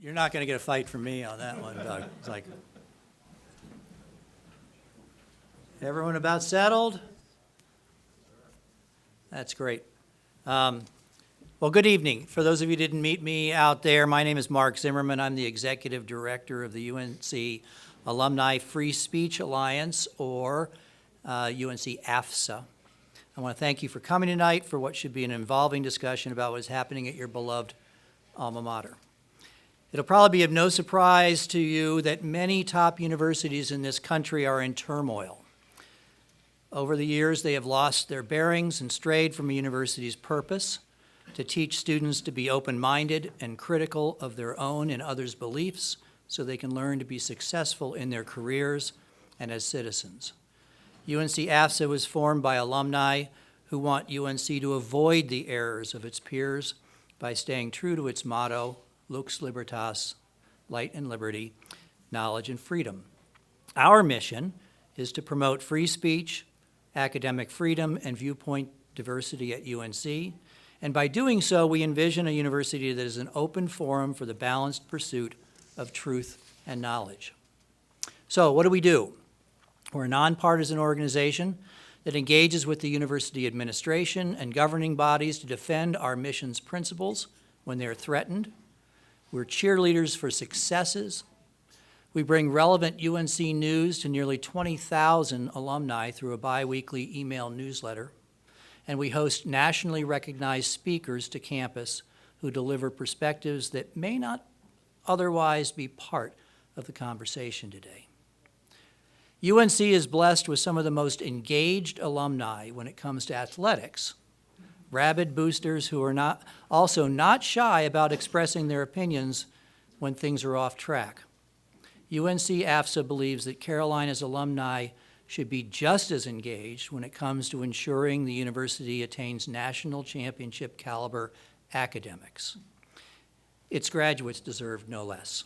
You're not going to get a fight from me on that one, Doug. It's like, everyone about settled? That's great. Well, good evening. For those of you who didn't meet me out there, my name is Mark Zimmerman. I'm the Executive Director of the UNC Alumni Free Speech Alliance, or UNC AFSA. I want to thank you for coming tonight for what should be an involving discussion about what is happening at your beloved alma mater. It'll probably be of no surprise to you that many top universities in this country are in turmoil. Over the years, they have lost their bearings and strayed from a university's purpose to teach students to be open-minded and critical of their own and others' beliefs so they can learn to be successful in their careers and as citizens. UNC AFSA was formed by alumni who want UNC to avoid the errors of its peers by staying true to its motto, Lux Libertas, light and liberty, knowledge and freedom. Our mission is to promote free speech, academic freedom, and viewpoint diversity at UNC. And by doing so, we envision a university that is an open forum for the balanced pursuit of truth and knowledge. So what do? We're a nonpartisan organization that engages with the university administration and governing bodies to defend our mission's principles when they're threatened. We're cheerleaders for successes. We bring relevant UNC news to nearly 20,000 alumni through a bi-weekly email newsletter. And we host nationally recognized speakers to campus who deliver perspectives that may not otherwise be part of the conversation today. UNC is blessed with some of the most engaged alumni when it comes to athletics, rabid boosters who are also not shy about expressing their opinions when things are off track. UNC AFSA believes that Carolina's alumni should be just as engaged when it comes to ensuring the university attains national championship caliber academics. Its graduates deserve no less.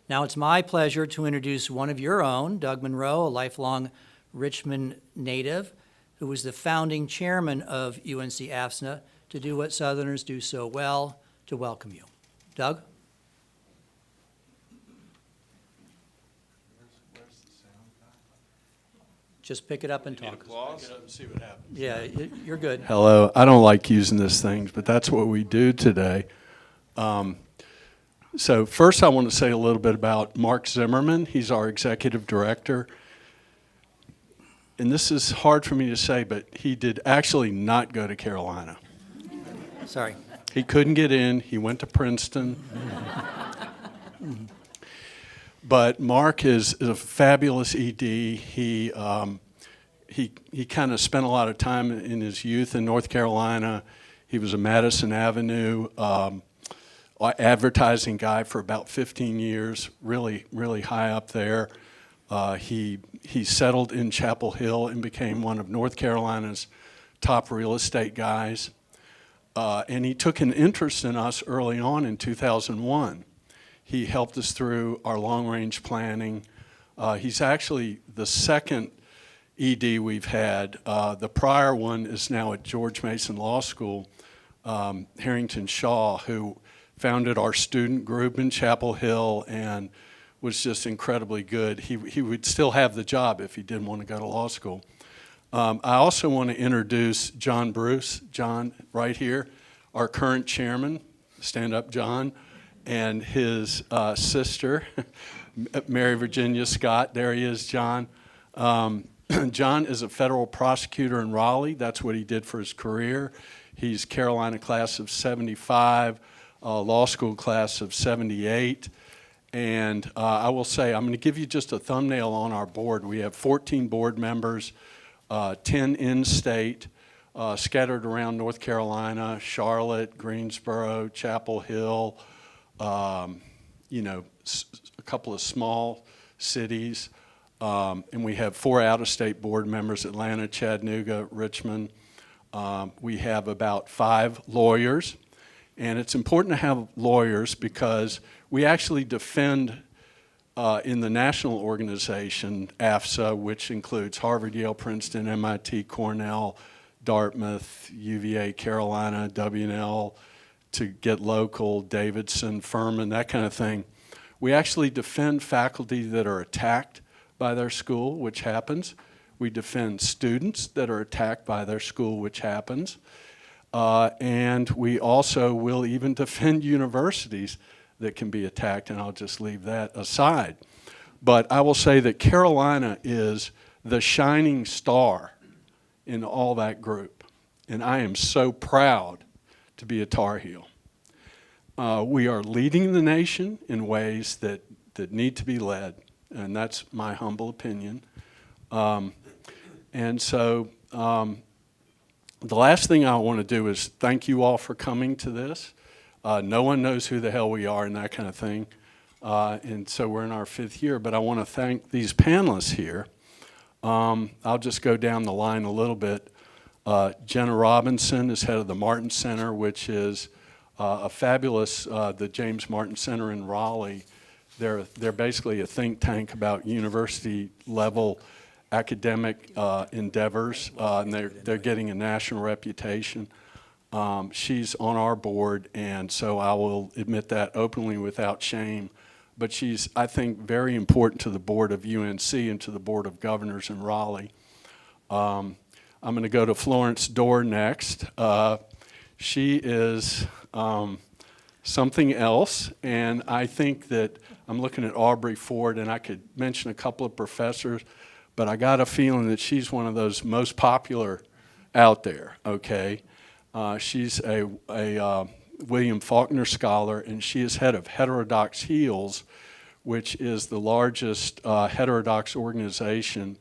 Now it's my pleasure to introduce one of your own, Doug Monroe, a lifelong Richmond native, who was the founding chairman of UNC AFSA, to do what Southerners do so well, to welcome you. Doug? Just pick it up and talk. Pick it up and see what happens. Yeah, you're good. Hello. I don't like using this thing, but that's what we do today. So first I want to say a little bit about Mark Zimmerman. He's our executive director. And this is hard for me to say, but he did actually not go to Carolina. Sorry. He couldn't get in. He went to Princeton. But Mark is a fabulous ED. He kind of spent a lot of time in his youth in North Carolina. He was a Madison Avenue advertising guy for about 15 years, really, really high up there. He settled in Chapel Hill and became one of North Carolina's top real estate guys. And he took an interest in us early on in 2001. He helped us through our long-range planning. He's actually the second ED we've had. The prior one is now at George Mason Law School, Harrington Shaw, who founded our student group in Chapel Hill and was just incredibly good. He would still have the job if he didn't want to go to law school. I also want to introduce John Bruce. John, right here, our current chairman. Stand up, John. And his sister, Mary Virginia Scott. There he is, John. John is a federal prosecutor in Raleigh. That's what he did for his career. He's Carolina class of 75, law school class of 78. And I will say, I'm going to give you just a thumbnail on our board. We have 14 board members, 10 in-state, scattered around North Carolina, Charlotte, Greensboro, Chapel Hill, a couple of small cities. And we have 4 out-of-state board members, Atlanta, Chattanooga, Richmond. We have about 5 lawyers. And it's important to have lawyers because we actually defend in the national organization, AFSA, which includes Harvard, Yale, Princeton, MIT, Cornell, Dartmouth, UVA, Carolina, W&L, to get local, Davidson, Furman, that kind of thing. We actually defend faculty that are attacked by their school, which happens. We defend students that are attacked by their school, which happens. And we also will even defend universities that can be attacked, and I'll just leave that aside. But I will say that Carolina is the shining star in all that group, and I am so proud to be a Tar Heel. We are leading the nation in ways that need to be led, and that's my humble opinion. And so the last thing I want to do is thank you all for coming to this. No one knows who the hell we are and that kind of thing. And so we're in our 5th year, but I want to thank these panelists here. I'll just go down the line a little bit. Jenna Robinson is head of the Martin Center, which is a fabulous, the James Martin Center in Raleigh. They're basically a think tank about university level academic endeavors, and they're getting a national reputation. She's on our board, and so I will admit that openly without shame. But she's, I think, very important to the board of UNC and to the board of governors in Raleigh. I'm going to go to Florence Dorr next. She is something else, and I think that I'm looking at Aubrey Ford, and I could mention a couple of professors, but I got a feeling that she's one of those most popular out there, okay? She's a William Faulkner Scholar, and she is head of Heterodox Heels, which is the largest heterodox organization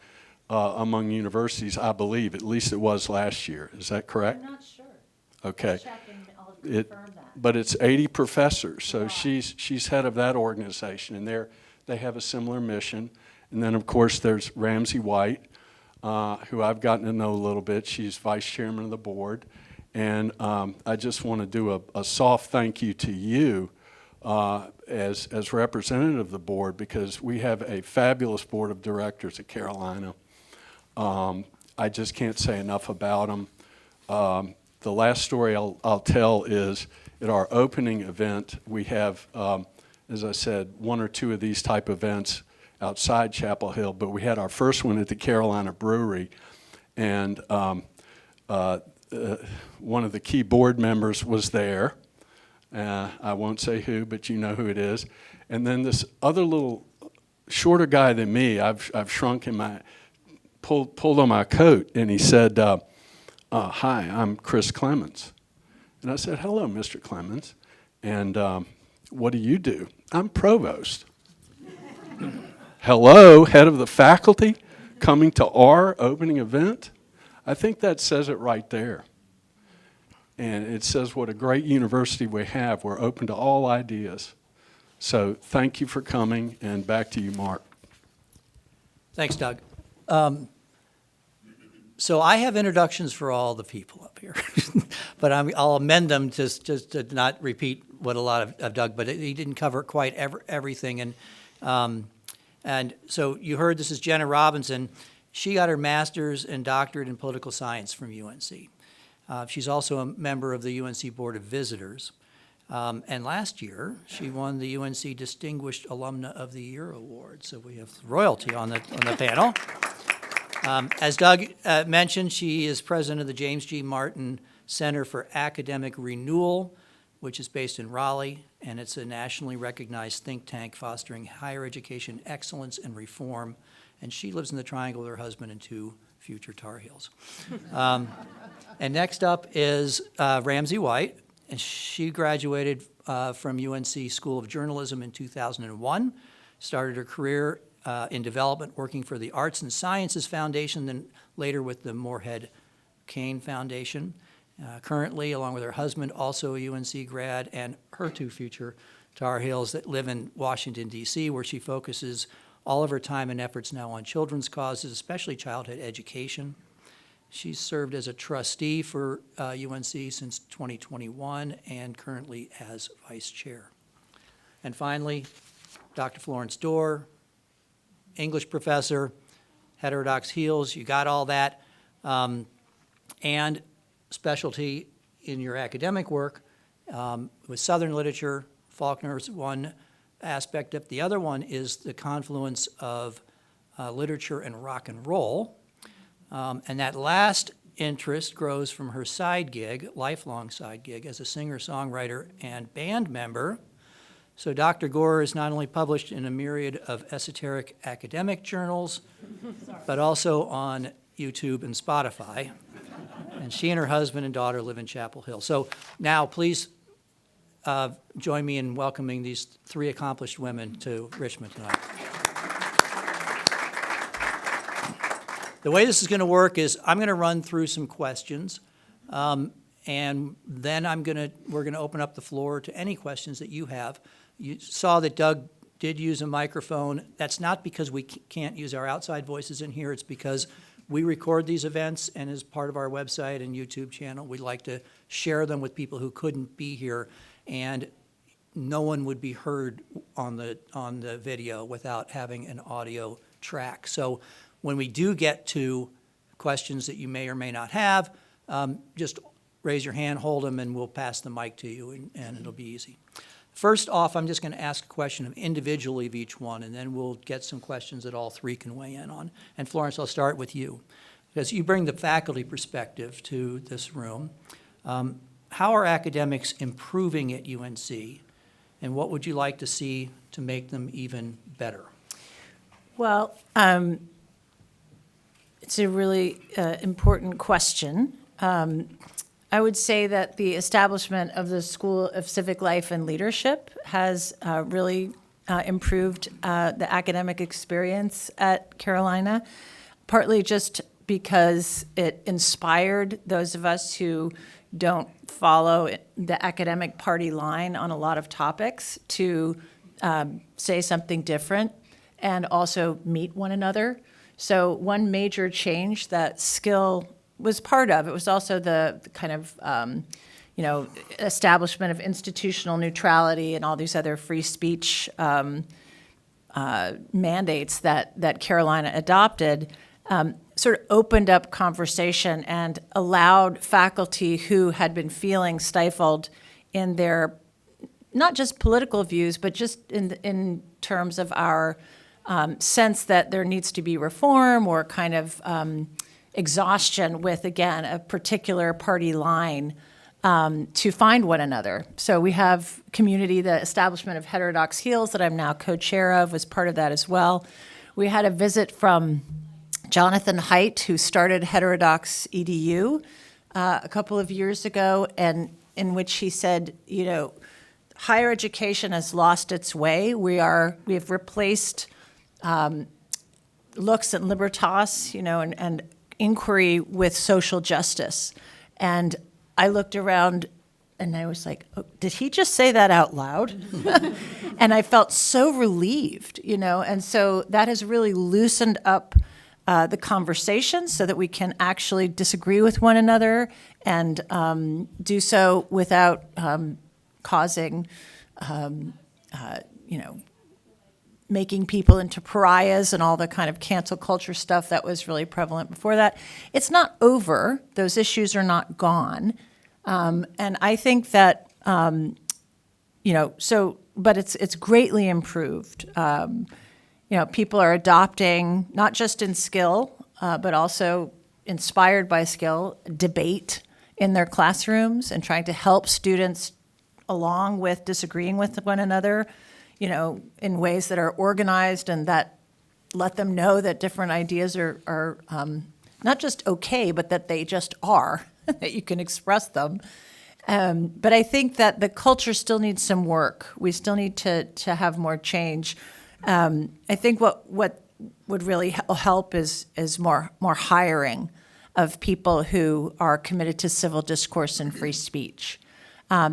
among universities, I believe. At least it was last year. Is that correct? I'm not sure. Okay. Check and I'll confirm that. But it's 80 professors, so she's head of that organization, and they have a similar mission. And then, of course, there's Ramsey White, who I've gotten to know a little bit. She's vice chairman of the board. And I just want to do a soft thank you to you as representative of the board, because we have a fabulous board of directors at Carolina. I just can't say enough about them. The last story I'll tell is at our opening event, we have, as I said, 1 or 2 of these type events outside Chapel Hill, but we had our first one at the Carolina Brewery, and one of the key board members was there. I won't say who, but you know who it is. And then this other little shorter guy than me, I've shrunk in my, pulled on my coat, and he said, hi, I'm Chris Clemens. And I said, hello, Mr. Clemens. And what do you do? I'm provost. Hello, head of the faculty, coming to our opening event? I think that says it right there. And it says what a great university we have. We're open to all ideas. So thank you for coming, and back to you, Mark. Thanks, Doug. So I have introductions for all the people up here, but I'll amend them just to not repeat what a lot of Doug, but he didn't cover quite everything. And so you heard this is Jenna Robinson. She got her master's and doctorate in political science from UNC. She's also a member of the UNC Board of Visitors. And last year, she won the UNC Distinguished Alumna of the Year Award. So we have royalty on the panel. As Doug mentioned, she is president of the James G. Martin Center for Academic Renewal, which is based in Raleigh, and it's a nationally recognized think tank fostering higher education excellence and reform. And she lives in the Triangle with her husband and 2 future Tar Heels. And next up is Ramsey White, and she graduated from UNC School of Journalism in 2001, started her career in development working for the Arts and Sciences Foundation, then later with the Moorhead Cain Foundation. Currently, along with her husband, also a UNC grad, and her 2 future Tar Heels that live in Washington, D.C., where she focuses all of her time and efforts now on children's causes, especially childhood education. She's served as a trustee for UNC since 2021 and currently as vice chair. And finally, Dr. Florence Dorr, English professor, Heterodox Heels, you got all that, and specialty in your academic work with Southern literature. Faulkner's one aspect of it. The other one is the confluence of literature and rock and roll. And that last interest grows from her side gig, lifelong side gig, as a singer-songwriter and band member. So Dr. Gore is not only published in a myriad of esoteric academic journals, but also on YouTube and Spotify. And she and her husband and daughter live in Chapel Hill. So now please join me in welcoming these three accomplished women to Richmond tonight. The way this is going to work is I'm going to run through some questions, and then we're going to open up the floor to any questions that you have. You saw that Doug did use a microphone. That's not because we can't use our outside voices in here. It's because we record these events, and as part of our website and YouTube channel, we'd like to share them with people who couldn't be here, and no one would be heard on the video without having an audio track. So when we do get to questions that you may or may not have, just raise your hand, hold them, and we'll pass the mic to you, and it'll be easy. First off, I'm just going to ask a question individually of each one, and then we'll get some questions that all three can weigh in on. And Florence, I'll start with you, because you bring the faculty perspective to this room. How are academics improving at UNC, and what would you like to see to make them even better? Well, it's a really important question. I would say that the establishment of the School of Civic Life and Leadership has really improved the academic experience at Carolina, partly just because it inspired those of us who don't follow the academic party line on a lot of topics to say something different and also meet one another. So one major change that Skill was part of, it was also the kind of, establishment of institutional neutrality and all these other free speech mandates that Carolina adopted, sort of opened up conversation and allowed faculty who had been feeling stifled in their, not just political views, but just in terms of our sense that there needs to be reform or kind of exhaustion with, again, a particular party line to find one another. So we have community, the establishment of Heterodox Heels that I'm now co-chair of was part of that as well. We had a visit from Jonathan Haidt, who started Heterodox EDU a couple of years ago, and in which he said, higher education has lost its way. We have replaced lux and libertas, and inquiry with social justice. And I looked around and I was like, oh, did he just say that out loud? And I felt so relieved, and so that has really loosened up the conversation so that we can actually disagree with one another and do so without causing, making people into pariahs and all the kind of cancel culture stuff that was really prevalent before that. It's not over. Those issues are not gone. And I think that, but it's greatly improved. People are adopting, not just in Skill, but also inspired by Skill, debate in their classrooms and trying to help students along with disagreeing with one another, in ways that are organized and that let them know that different ideas are not just okay, but that they just are, that you can express them. But I think that the culture still needs some work. We still need to have more change. I think what would really help is more hiring of people who are committed to civil discourse and free speech.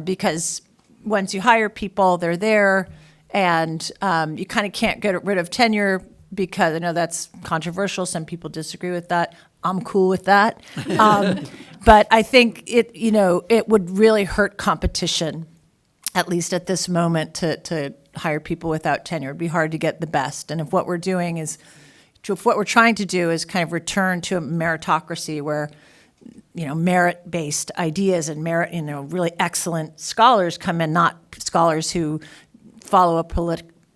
Because once you hire people, they're there, and you kind of can't get rid of tenure because I know that's controversial. Some people disagree with that. I'm cool with that. But I think it would really hurt competition, at least at this moment, to hire people without tenure. It'd be hard to get the best. And if what we're trying to do is kind of return to a meritocracy where merit-based ideas and merit, really excellent scholars come in, not scholars who follow a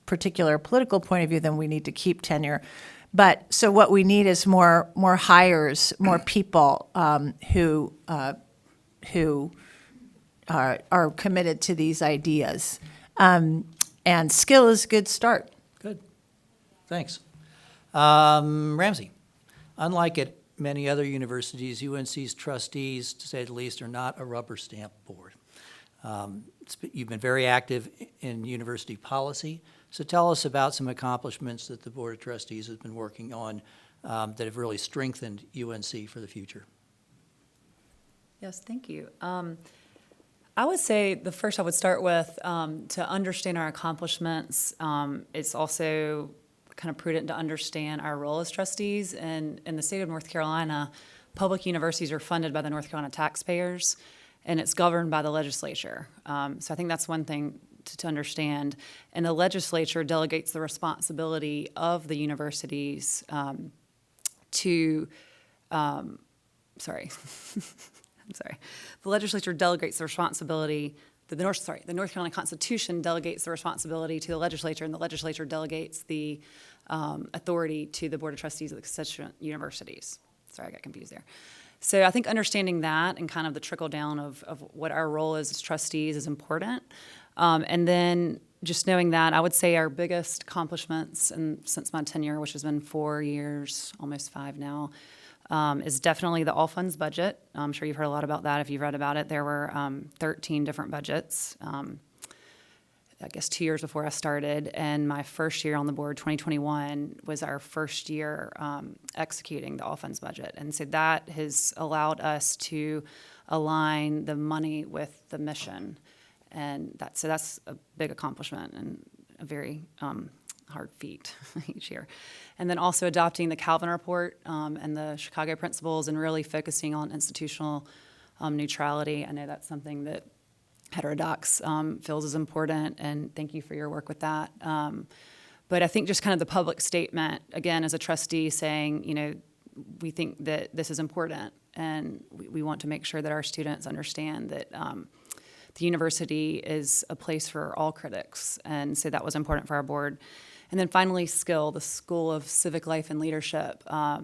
particular political point of view, then we need to keep tenure. But so what we need is more hires, more people who are committed to these ideas. And skill is a good start. Good. Thanks. Ramsey, unlike at many other universities, UNC's trustees, to say the least, are not a rubber stamp board. You've been very active in university policy, so tell us about some accomplishments that the Board of Trustees has been working on that have really strengthened UNC for the future. Yes, thank you. I would say the first I would start with, to understand our accomplishments, it's also kind of prudent to understand our role as trustees. And in the state of North Carolina, public universities are funded by the North Carolina taxpayers, and it's governed by the legislature. So I think that's one thing to understand. And the legislature delegates the responsibility of the universities to, sorry. I'm sorry. The legislature delegates the responsibility. The North Carolina Constitution delegates the responsibility to the legislature, and the legislature delegates the authority to the Board of Trustees of the constituent universities. Sorry, I got confused there. So I think understanding that and kind of the trickle down of what our role is as trustees is important. And then just knowing that, I would say our biggest accomplishments since my tenure, which has been 4 years, almost 5 now, is definitely the all funds budget. I'm sure you've heard a lot about that if you've read about it. There were 13 different budgets, I guess 2 years before I started, and my first year on the board, 2021, was our first year executing the all funds budget. And so that has allowed us to align the money with the mission. And that's a big accomplishment and a very hard feat each year. And then also adopting the Calvin Report and the Chicago Principles and really focusing on institutional neutrality. I know that's something that Heterodox feels is important, and thank you for your work with that. But I think just kind of the public statement, again, as a trustee saying, we think that this is important, and we want to make sure that our students understand that the university is a place for all critics, and so that was important for our board. And then finally, SKIL, the School of Civic Life and Leadership, I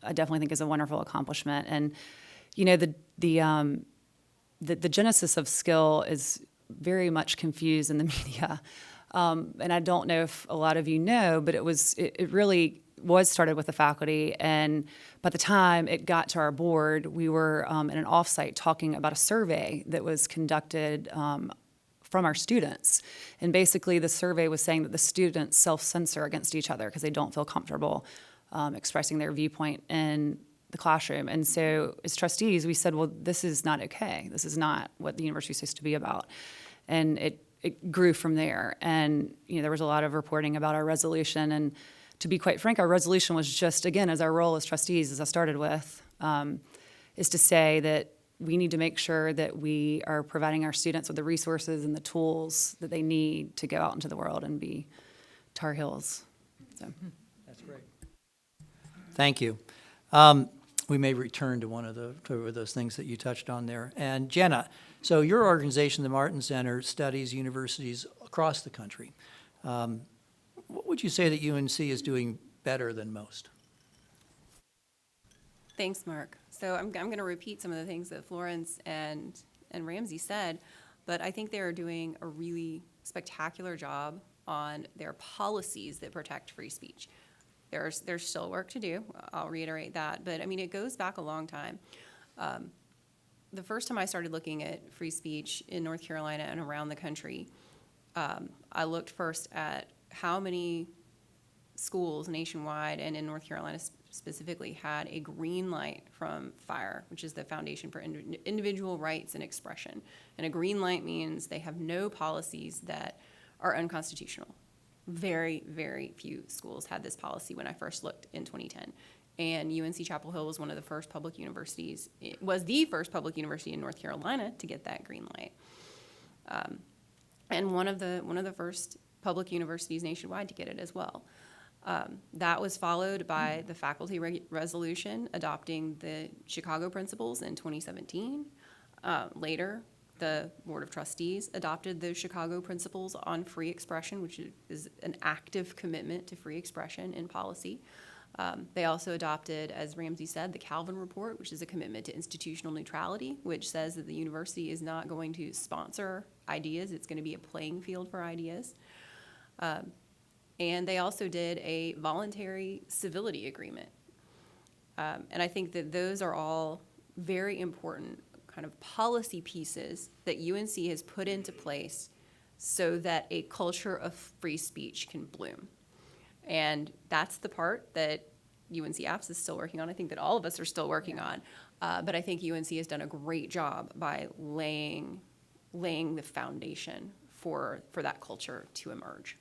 definitely think is a wonderful accomplishment. And the genesis of SKIL is very much confused in the media, and I don't know if a lot of you know, but it really was started with the faculty, and by the time it got to our board, we were in an offsite talking about a survey that was conducted from our students. And basically the survey was saying that the students self-censor against each other because they don't feel comfortable expressing their viewpoint in the classroom. And so as trustees, we said, well, this is not okay. This is not what the university is supposed to be about. And it grew from there. And there was a lot of reporting about our resolution. And to be quite frank, our resolution was just, again, as our role as trustees, as I started with, is to say that we need to make sure that we are providing our students with the resources and the tools that they need to go out into the world and be Tar Heels. So. That's great. Thank you. We may return to those things that you touched on there. And Jenna, so your organization, the Martin Center, studies universities across the country. What would you say that UNC is doing better than most? Thanks, Mark. So I'm going to repeat some of the things that Florence and Ramsey said, but I think they're doing a really spectacular job on their policies that protect free speech. There's still work to do. I'll reiterate that, but I mean, it goes back a long time. The first time I started looking at free speech in North Carolina and around the country, I looked first at how many schools nationwide and in North Carolina specifically had a green light from FIRE, which is the Foundation for Individual Rights and Expression. And a green light means they have no policies that are unconstitutional. Very, very few schools had this policy when I first looked in 2010. And UNC Chapel Hill was one of the first public universities. It was the first public university in North Carolina to get that green light. And one of the first public universities nationwide to get it as well. That was followed by the faculty resolution adopting the Chicago principles in 2017. Later, the Board of Trustees adopted the Chicago principles on free expression, which is an active commitment to free expression in policy. They also adopted, as Ramsey said, the Calvin Report, which is a commitment to institutional neutrality, which says that the university is not going to sponsor ideas. It's going to be a playing field for ideas. And they also did a voluntary civility agreement. And I think that those are all very important kind of policy pieces that UNC has put into place so that a culture of free speech can bloom. And that's the part that UNC Apps is still working on. I think that all of us are still working on. But I think UNC has done a great job by laying the foundation for that culture to emerge.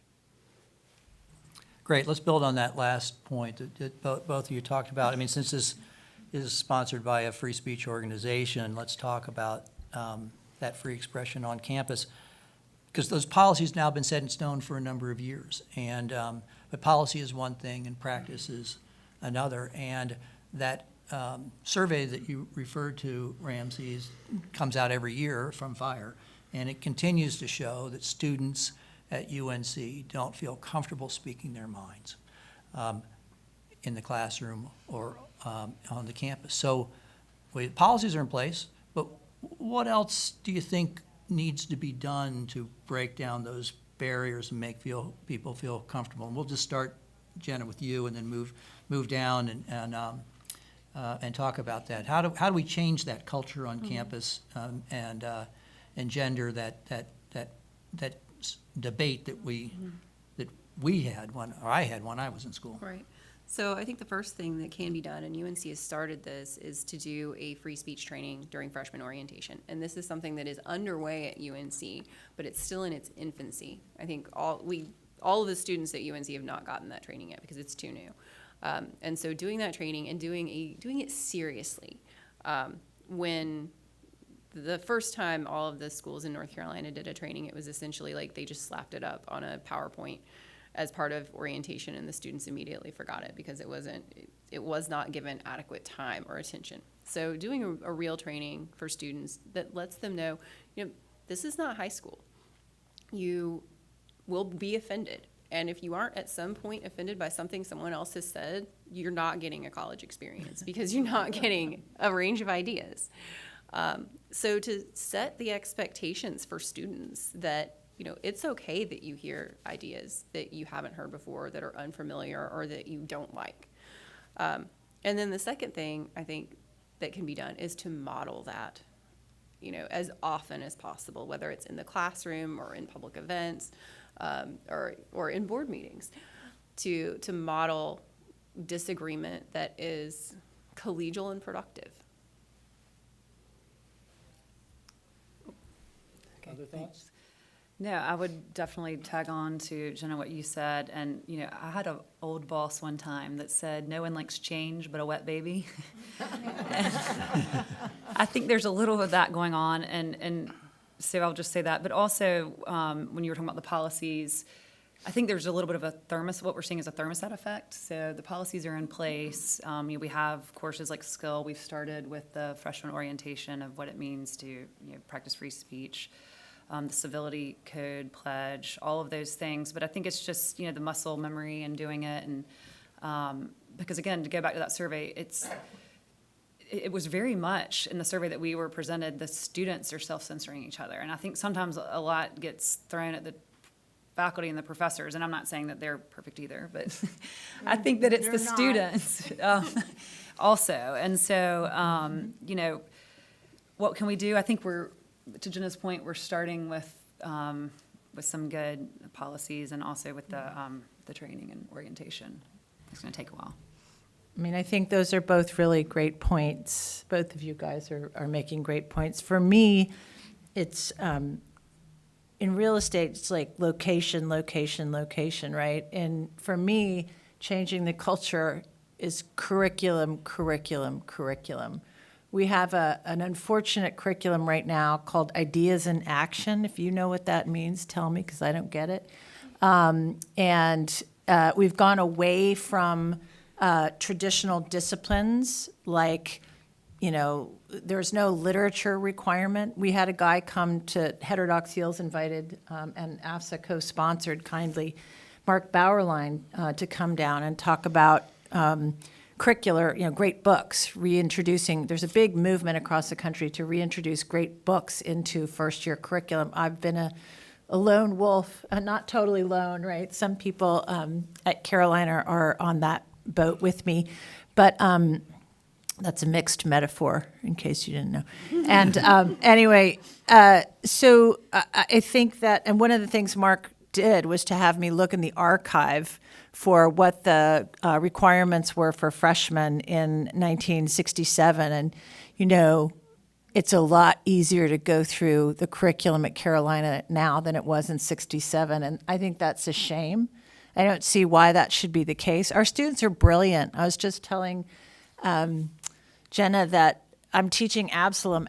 Great, let's build on that last point that both of you talked about. I mean, since this is sponsored by a free speech organization, let's talk about that free expression on campus. Because those policies now have been set in stone for a number of years. And but policy is one thing and practice is another. And that survey that you referred to, Ramsey, comes out every year from FIRE. And it continues to show that students at UNC don't feel comfortable speaking their minds in the classroom or on the campus. So policies are in place, but what else do you think needs to be done to break down those barriers and make people feel comfortable? And we'll just start, Jenna, with you, and then move down and talk about that. How do we change that culture on campus and engender that debate that we had when, or I had when I was in school? Right. So I think the first thing that can be done, and UNC has started this, is to do a free speech training during freshman orientation. And this is something that is underway at UNC, but it's still in its infancy. I think all of the students at UNC have not gotten that training yet because it's too new. And so doing that training and doing it seriously. When the first time all of the schools in North Carolina did a training, it was essentially like they just slapped it up on a PowerPoint as part of orientation, and the students immediately forgot it because it was not given adequate time or attention. So doing a real training for students that lets them know, this is not high school. You will be offended. And if you aren't at some point offended by something someone else has said, you're not getting a college experience because you're not getting a range of ideas. So to set the expectations for students that, it's okay that you hear ideas that you haven't heard before, that are unfamiliar, or that you don't like. And then the second thing I think that can be done is to model that, as often as possible, whether it's in the classroom or in public events, or in board meetings, to model disagreement that is collegial and productive. Other thoughts? No, I would definitely tag on to, Jenna, what you said. And, I had an old boss one time that said, no one likes change but a wet baby. I think there's a little of that going on. And so I'll just say that. But also, when you were talking about the policies, I think there's a little bit of what we're seeing is a thermostat effect. So the policies are in place. We have courses like Skill. We've started with the freshman orientation of what it means to practice free speech. The civility code pledge, all of those things. But I think it's just, the muscle memory and doing it. And because, again, to go back to that survey, it was very much in the survey that we were presented, the students are self-censoring each other. And I think sometimes a lot gets thrown at the faculty and the professors. And I'm not saying that they're perfect either, but I think that it's the students also. And so, what can we do? I think to Jenna's point, we're starting with some good policies and also with the training and orientation. It's going to take a while. I mean, I think those are both really great points. Both of you guys are making great points. For me, it's in real estate, it's like location, location, location, right? And for me, changing the culture is curriculum, curriculum, curriculum. We have an unfortunate curriculum right now called Ideas in Action. If you know what that means, tell me, because I don't get it. And we've gone away from traditional disciplines like, there's no literature requirement. We had a guy come to Heterodox Heels invited, and AFSA co-sponsored kindly, Mark Bauerlein, to come down and talk about curricular, great books, reintroducing. There's a big movement across the country to reintroduce great books into first-year curriculum. I've been a lone wolf, not totally lone, right? Some people at Carolina are on that boat with me, but that's a mixed metaphor, in case you didn't know. And anyway, so I think that, and one of the things Mark did was to have me look in the archive for what the requirements were for freshmen in 1967. And, it's a lot easier to go through the curriculum at Carolina now than it was in 67. And I think that's a shame. I don't see why that should be the case. Our students are brilliant. I was just telling Jenna that I'm teaching Absalom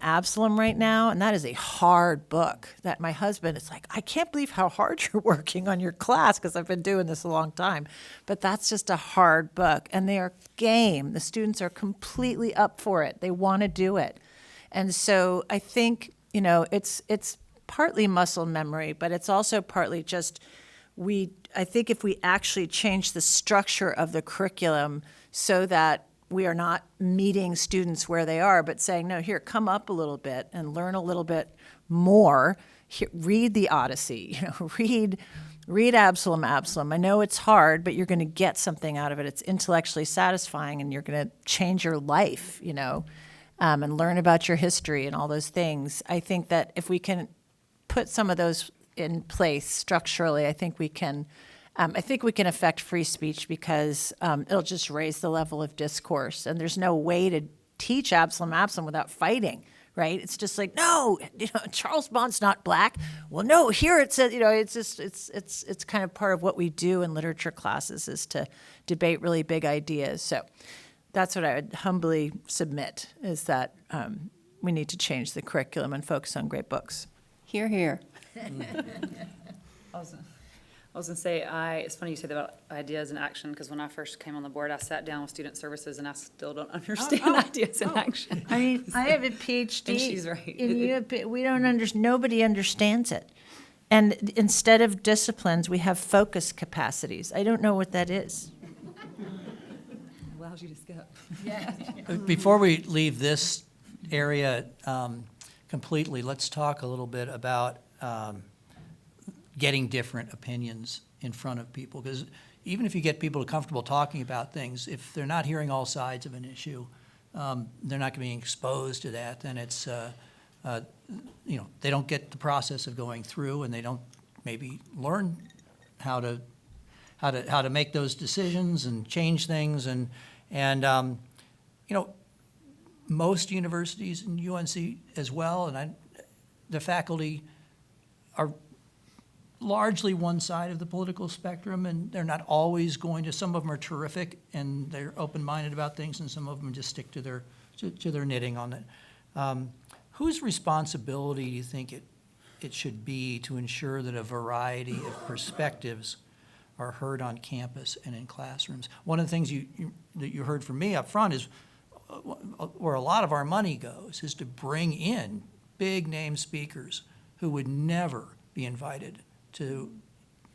right now, and that is a hard book that my husband is like, I can't believe how hard you're working on your class, because I've been doing this a long time. But that's just a hard book, and they are game. The students are completely up for it. They want to do it. And so I think, it's partly muscle memory, but it's also partly just I think if we actually change the structure of the curriculum so that we are not meeting students where they are, but saying, no, here, come up a little bit and learn a little bit more. Here, read the Odyssey, read Absalom. I know it's hard, but you're going to get something out of it. It's intellectually satisfying, and you're going to change your life, and learn about your history and all those things. I think that if we can put some of those in place structurally, I think we can affect free speech, because it'll just raise the level of discourse. And there's no way to teach Absalom without fighting, right? It's just like, no, Charles Bond's not black. Well, no, here it says, it's kind of part of what we do in literature classes, is to debate really big ideas. So that's what I would humbly submit, is that we need to change the curriculum and focus on great books. Hear, hear. I was going to say, it's funny you say that about ideas in action, because when I first came on the board, I sat down with student services, and I still don't understand ideas in action. I mean, I have a PhD. And she's right. And we don't nobody understands it. And instead of disciplines, we have focus capacities. I don't know what that is. Allows you to skip. Before we leave this area completely, let's talk a little bit about getting different opinions in front of people. Because even if you get people comfortable talking about things, if they're not hearing all sides of an issue, they're not being exposed to that, then it's, they don't get the process of going through, and they don't maybe learn how to make those decisions and change things. And most universities and UNC as well, and the faculty are largely one side of the political spectrum, and they're not always going to. Some of them are terrific, and they're open-minded about things, and some of them just stick to their knitting on it. Whose responsibility do you think it should be to ensure that a variety of perspectives are heard on campus and in classrooms? One of the things that you heard from me up front is where a lot of our money goes is to bring in big-name speakers who would never be invited to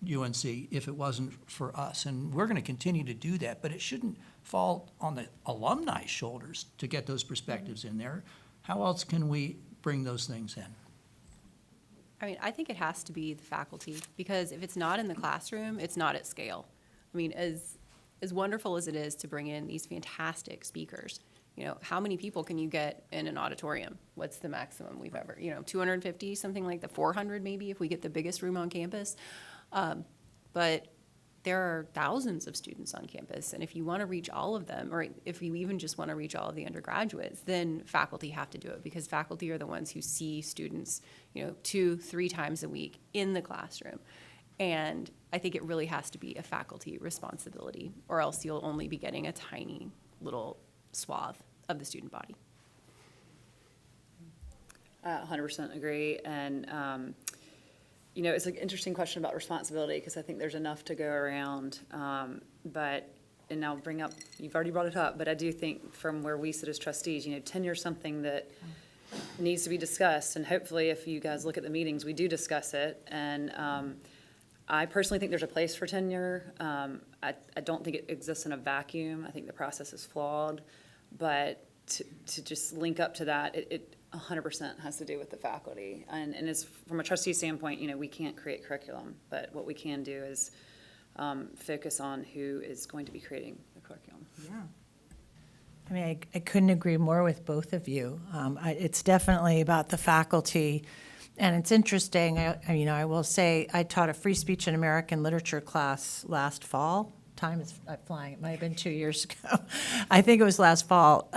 UNC if it wasn't for us. And we're going to continue to do that, but it shouldn't fall on the alumni shoulders to get those perspectives in there. How else can we bring those things in? I mean, I think it has to be the faculty, because if it's not in the classroom, it's not at scale. I mean, as wonderful as it is to bring in these fantastic speakers, how many people can you get in an auditorium? What's the maximum we've ever, 250, something like the 400 maybe, if we get the biggest room on campus. But there are thousands of students on campus, and if you want to reach all of them, or if you even just want to reach all of the undergraduates, then faculty have to do it, because faculty are the ones who see students, 2-3 times a week in the classroom. And I think it really has to be a faculty responsibility, or else you'll only be getting a tiny little swath of the student body. 100% agree. And you know, it's an interesting question about responsibility, because I think there's enough to go around. And I'll bring up, you've already brought it up, but I do think from where we sit as trustees, you know, tenure is something that needs to be discussed. And hopefully, if you guys look at the meetings, we do discuss it. And I personally think there's a place for tenure. I don't think it exists in a vacuum. I think the process is flawed. But to just link up to that, it 100% has to do with the faculty. And it's, from a trustee standpoint, you know, we can't create curriculum, but what we can do is focus on who is going to be creating the curriculum. I mean, I couldn't agree more with both of you. It's definitely about the faculty, and it's interesting. I will say I taught a free speech and American literature class last fall. Time is flying. It might have been 2 years ago. I think it was last fall.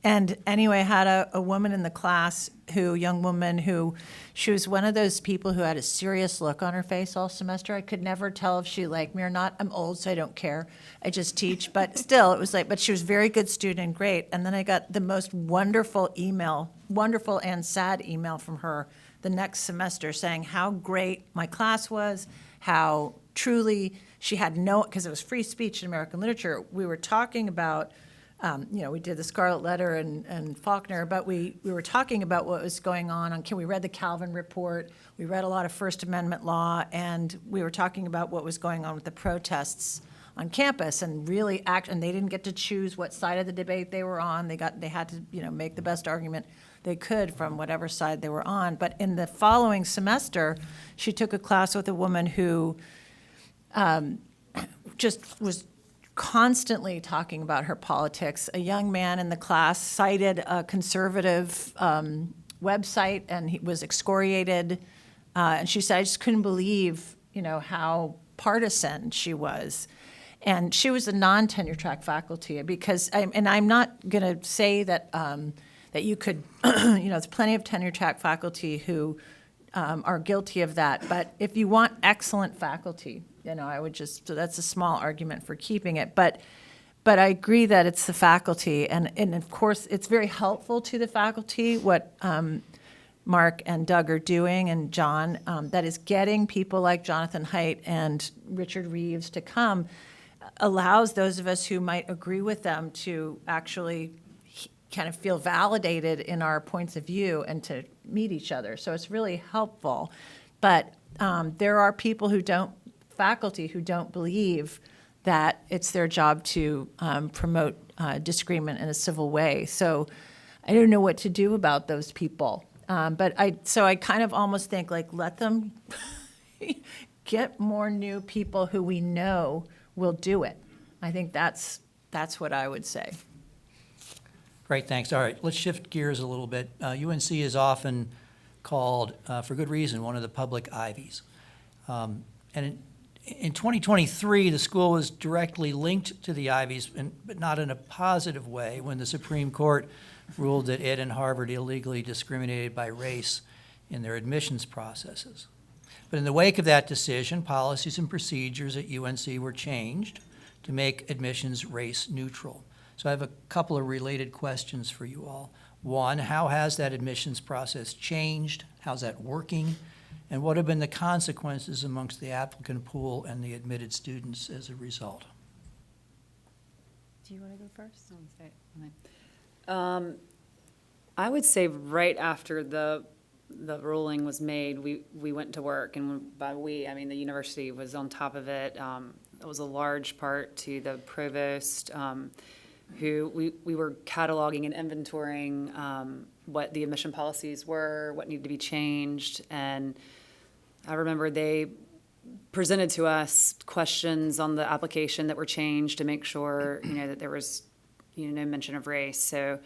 And anyway, I had a woman in the class, young woman who, she was one of those people who had a serious look on her face all semester. I could never tell if she liked me or not. I'm old, so I don't care. I just teach. But still, it was like, but she was a very good student and great. And then I got the most wonderful and sad email from her the next semester saying how great my class was, how truly she had because it was free speech in American literature. We were talking about, we did the Scarlet Letter and Faulkner, but we were talking about what was going on. We read the Calvin Report, we read a lot of First Amendment law, and we were talking about what was going on with the protests on campus, and really and they didn't get to choose what side of the debate they were on. They had to, make the best argument they could from whatever side they were on. But in the following semester, she took a class with a woman who just was constantly talking about her politics. A young man in the class cited a conservative website, and he was excoriated. And she said, I just couldn't believe, how partisan she was. And she was a non-tenure track faculty because, I'm not going to say that that you could, there's plenty of tenure track faculty who are guilty of that. But if you want excellent faculty, I would so that's a small argument for keeping it. But I agree that it's the faculty. And of course, it's very helpful to the faculty what Mark and Doug are doing, and John, that is getting people like Jonathan Haidt and Richard Reeves to come, allows those of us who might agree with them to actually kind of feel validated in our points of view and to meet each other. So it's really helpful. But there are people faculty who don't believe that it's their job to promote disagreement in a civil way. So I don't know what to do about those people. But I kind of almost think let them get more new people who we know will do it. I think that's what I would say. Great, thanks. All right, let's shift gears a little bit. UNC is often called, for good reason, one of the public Ivies. And in 2023, the school was directly linked to the Ivies, but not in a positive way, when the Supreme Court ruled that it and Harvard illegally discriminated by race in their admissions processes. But in the wake of that decision, policies and procedures at UNC were changed to make admissions race neutral. So I have a couple of related questions for you all. One, how has that admissions process changed? How's that working? And what have been the consequences amongst the applicant pool and the admitted students as a result? Do you want to go first? I would say right after the ruling was made, we went to work, and by we, I mean the university was on top of it. It was a large part to the provost, who we were cataloging and inventorying what the admission policies were, what needed to be changed, and I remember they presented to us questions on the application that were changed to make sure, that there was, no mention of race. So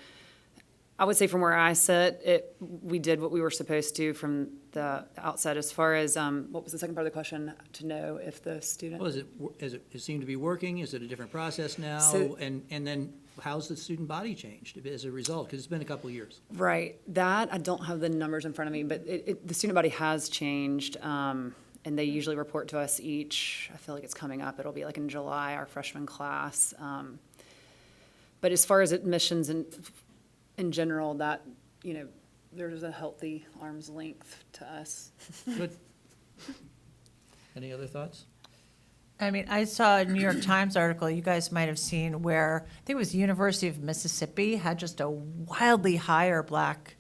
I would say from where I sit, we did what we were supposed to from the outset. As far as, what was the second part of the question, to know if the student? Well, it seemed to be working? Is it a different process now? So- And then how's the student body changed as a result? Because it's been a couple of years. Right, that, I don't have the numbers in front of me, but the student body has changed, and they usually report to us each, I feel like it's coming up, it'll be like in July, our freshman class. But as far as admissions in general, that, there's a healthy arm's length to us. Good. Any other thoughts? I mean, I saw a New York Times article you guys might have seen where I think it was University of Mississippi had just a wildly higher black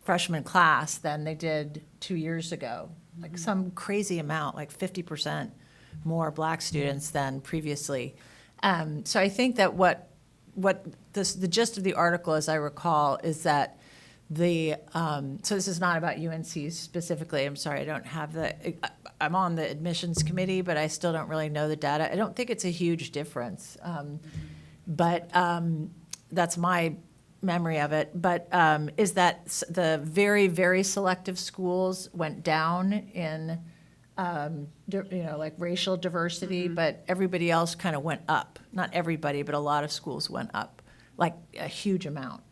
freshman class than they did 2 years ago. Like some crazy amount, like 50% more black students than previously. So I think that what the gist of the article, as I recall, is that so this is not about UNC specifically. I'm sorry, I don't have I'm on the admissions committee, but I still don't really know the data. I don't think it's a huge difference. But that's my memory of it. But is that the very, very selective schools went down in, like racial diversity, but everybody else kind of went up. Not everybody, but a lot of schools went up, like a huge amount.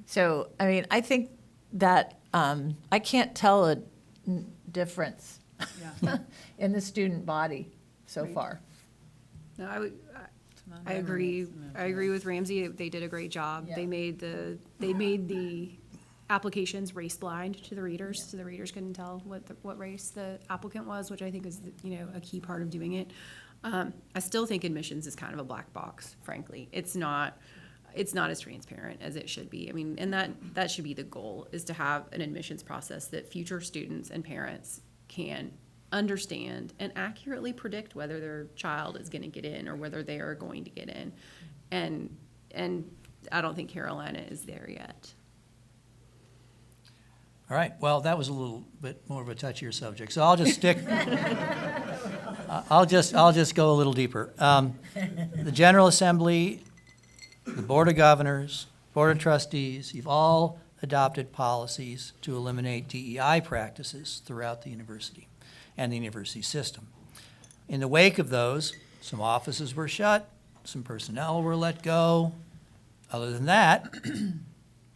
So, I mean, I think that I can't tell a difference in the student body so far. No, I agree. I agree with Ramsey. They did a great job. Yeah. They made the applications race blind to the readers, so the readers couldn't tell what race the applicant was, which I think is, a key part of doing it. I still think admissions is kind of a black box, frankly. It's not as transparent as it should be. I mean, and that should be the goal, is to have an admissions process that future students and parents can understand and accurately predict whether their child is going to get in or whether they are going to get in. And I don't think Carolina is there yet. All right, well, that was a little bit more of a touchier subject, so I'll just stick, I'll just go a little deeper. The General Assembly, the Board of Governors, Board of Trustees, you've all adopted policies to eliminate DEI practices throughout the university and the university system. In the wake of those, some offices were shut, some personnel were let go. Other than that,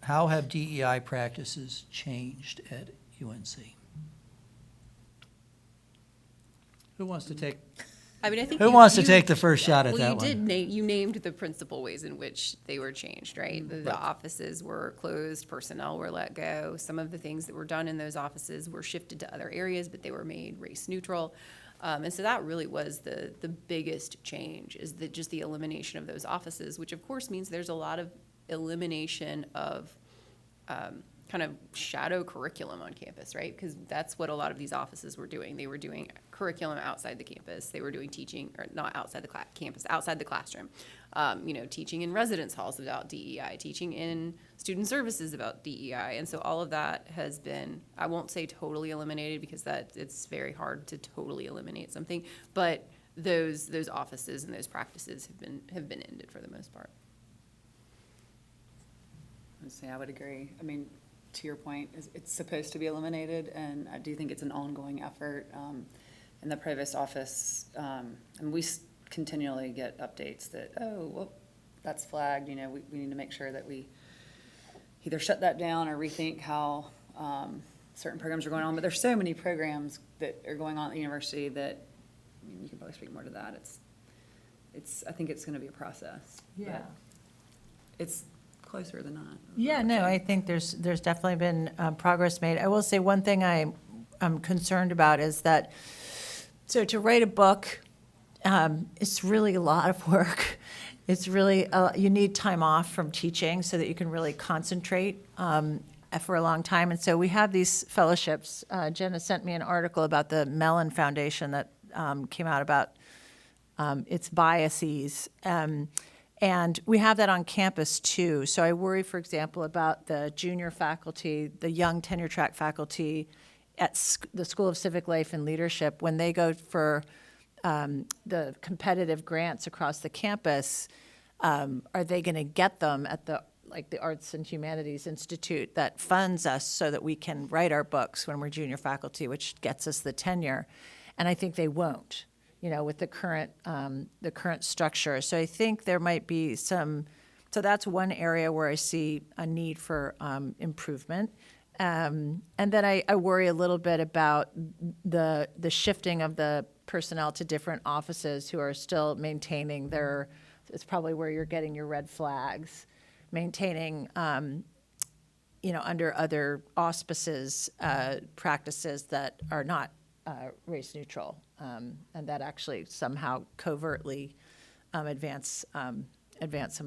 how have DEI practices changed at UNC? Who wants to take I mean, I think Who wants to take the first shot at well, that you one? did name, you named the principal ways in which they were changed, right? The offices were closed, personnel were let go. Some of the things that were done in those offices were shifted to other areas, but they were made race neutral. And so that really was the biggest change, is just the elimination of those offices, which of course means there's a lot of elimination of kind of shadow curriculum on campus, right? Because that's what a lot of these offices were doing. They were doing curriculum outside the campus. They were doing teaching, or not outside the campus, outside the classroom. Teaching in residence halls about DEI, teaching in student services about DEI. And so all of that has been, I won't say totally eliminated, because it's very hard to totally eliminate something, but those offices and those practices have been ended for the most part. I would say I would agree. I mean, to your point, it's supposed to be eliminated, and I do think it's an ongoing effort. In the provost office, and we continually get updates that, that's flagged, we need to make sure that we either shut that down or rethink how certain programs are going on. But there's so many programs that are going on at the university that, you can probably speak more to that. I think it's gonna be a process. Yeah. but It's closer than not. Yeah, no, I think there's definitely been progress made. I will say one thing I'm concerned about is that, so to write a book, it's really a lot of work. It's really, you need time off from teaching so that you can really concentrate for a long time. And so we have these fellowships. Jenna sent me an article about the Mellon Foundation that came out about its biases. And we have that on campus too. So I worry, for example, about the junior faculty, the young tenure track faculty at the School of Civic Life and Leadership, when they go for the competitive grants across the campus, are they going to get them at the Arts and Humanities Institute that funds us so that we can write our books when we're junior faculty, which gets us the tenure? And I think they won't, with the current structure. So I think there might be so that's one area where I see a need for improvement. And then I worry a little bit about the shifting of the personnel to different offices who are still maintaining it's probably where you're getting your red flags, maintaining, under other auspices, practices that are not race neutral, and that actually somehow covertly advance some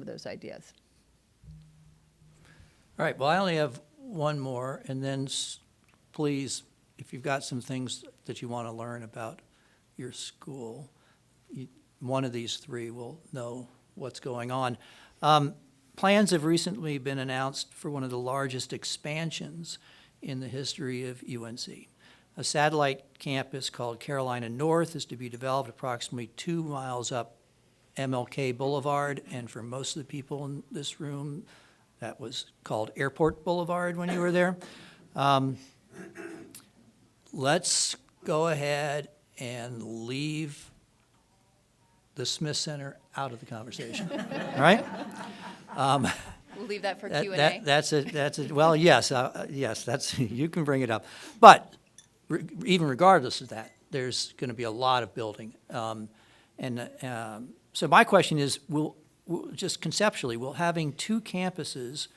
of those ideas. All right, well, I only have one more, and then please, if you've got some things that you want to learn about your school, one of these three will know what's going on. Plans have recently been announced for one of the largest expansions in the history of UNC. A satellite campus called Carolina North is to be developed approximately 2 miles up MLK Boulevard, and for most of the people in this room, that was called Airport Boulevard when you were there. Let's go ahead and leave the Smith Center out of the conversation, all right? We'll leave that for That- Q&A. that- That's a, well, yes, that's, you can bring it up. But even regardless of that, there's going to be a lot of building. So my question is, just conceptually, will having two campuses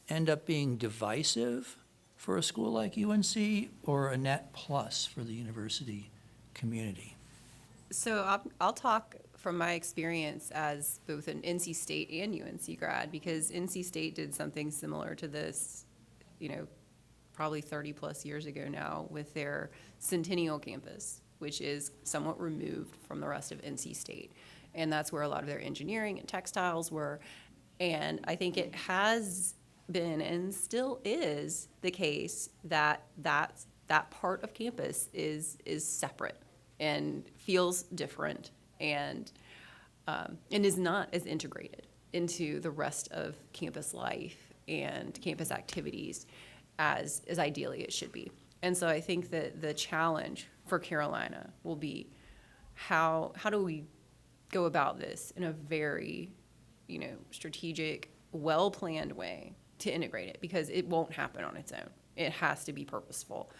end up being divisive for a school like UNC, or a net plus for the university community? So I'll talk from my experience as both an NC State and UNC grad, because NC State did something similar to this, probably 30-plus years ago now, with their Centennial campus, which is somewhat removed from the rest of NC State. And that's where a lot of their engineering and textiles were. And I think it has been and still is the case that that part of campus is separate and feels different and is not as integrated into the rest of campus life and campus activities as ideally it should be. And so I think that the challenge for Carolina will be how do we go about this in a very, strategic, well-planned way to integrate it, because it won't happen on its own. It has to be purposeful,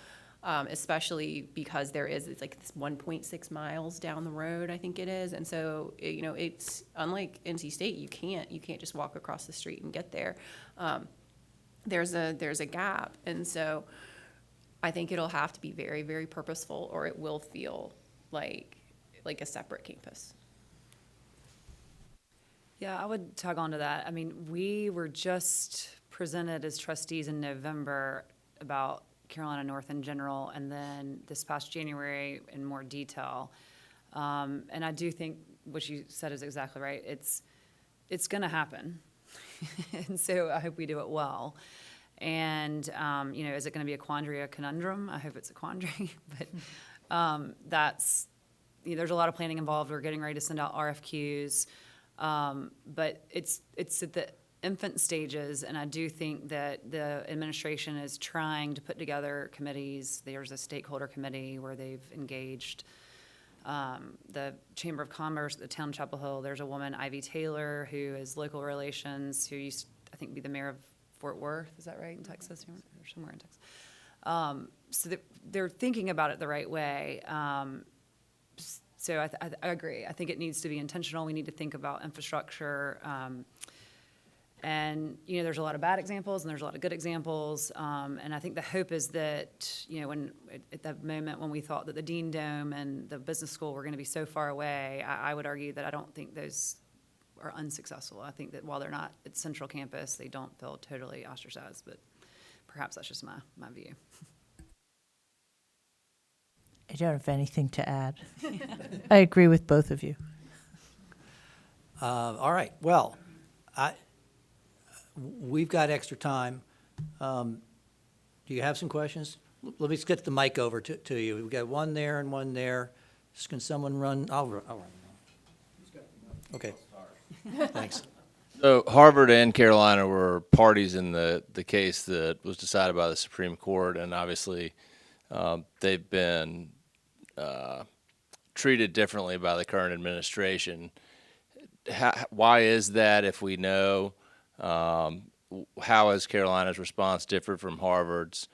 especially because it's like this 1.6 miles down the road, I think it is. And so, it's unlike NC State, you can't just walk across the street and get there. There's a gap. And so I think it'll have to be very, very purposeful, or it will feel like a separate campus. Yeah, I would tag on to that. I mean, we were just presented as trustees in November about Carolina North in general, and then this past January in more detail. And I do think what you said is exactly right. It's going to happen. And so I hope we do it well. And, is it going to be a quandary, a conundrum? I hope it's a quandary. But there's a lot of planning involved. We're getting ready to send out RFQs. But it's at the infant stages, and I do think that the administration is trying to put together committees. There's a stakeholder committee where they've engaged the Chamber of Commerce at the town of Chapel Hill. There's a woman, Ivy Taylor, who is local relations, who used, I think, to be the mayor of Fort Worth. Is that right, in Texas? Or somewhere in Texas. So they're thinking about it the right way. So I agree. I think it needs to be intentional. We need to think about infrastructure. And, there's a lot of bad examples and there's a lot of good examples. And I think the hope is that, at the moment when we thought that the Dean Dome and the business school were going to be so far away, I would argue that I don't think those are unsuccessful. I think that while they're not at Central Campus, they don't feel totally ostracized. But perhaps that's just my view. I don't have anything to add. I agree with both of you. All right, well, we've got extra time. Do you have some questions? Let me just get the mic over to you. We've got one there and one there. Can someone run? I'll run. Okay. Thanks. So Harvard and Carolina were parties in the case that was decided by the Supreme Court, and obviously they've been treated differently by the current administration. Why is that, if we know? How has Carolina's response differed from Harvard's?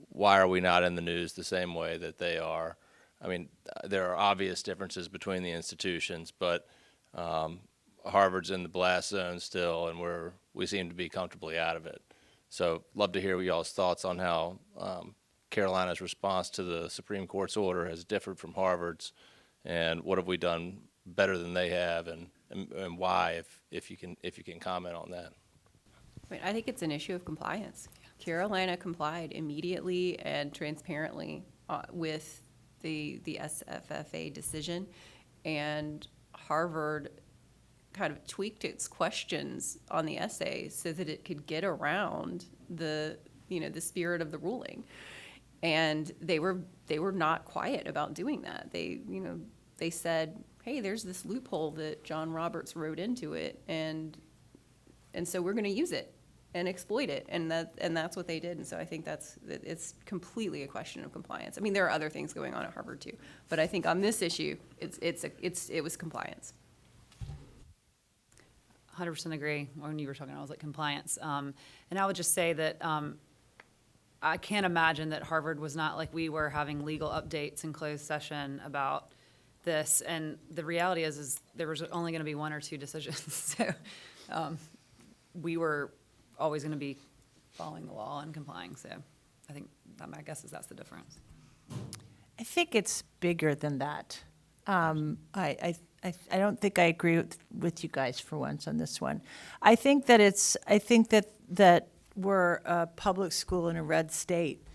Why are we not in the news the same way that they are? I mean, there are obvious differences between the institutions, but Harvard's in the blast zone still, and we seem to be comfortably out of it. So love to hear y'all's thoughts on how Carolina's response to the Supreme Court's order has differed from Harvard's, and what have we done better than they have, and why, if you can comment on that. I mean, I think it's an issue of compliance. Carolina complied immediately and transparently with the SFFA decision, and Harvard kind of tweaked its questions on the essay so that it could get around the spirit of the ruling. And they were not quiet about doing that. They said, hey, there's this loophole that John Roberts wrote into it, and so we're going to use it and exploit it, and that's what they did. And so I think it's completely a question of compliance. I mean, there are other things going on at Harvard too, but I think on this issue, it was compliance. 100% agree. When you were talking, I was like compliance. And I would just say that I can't imagine that Harvard was not like we were having legal updates in closed session about this. And the reality is there was only going to be one or two decisions. So we were always going to be following the law and complying. So I think my guess is that's the difference. I think it's bigger than that. I don't think I agree with you guys for once on this one. I think that we're a public school in a red state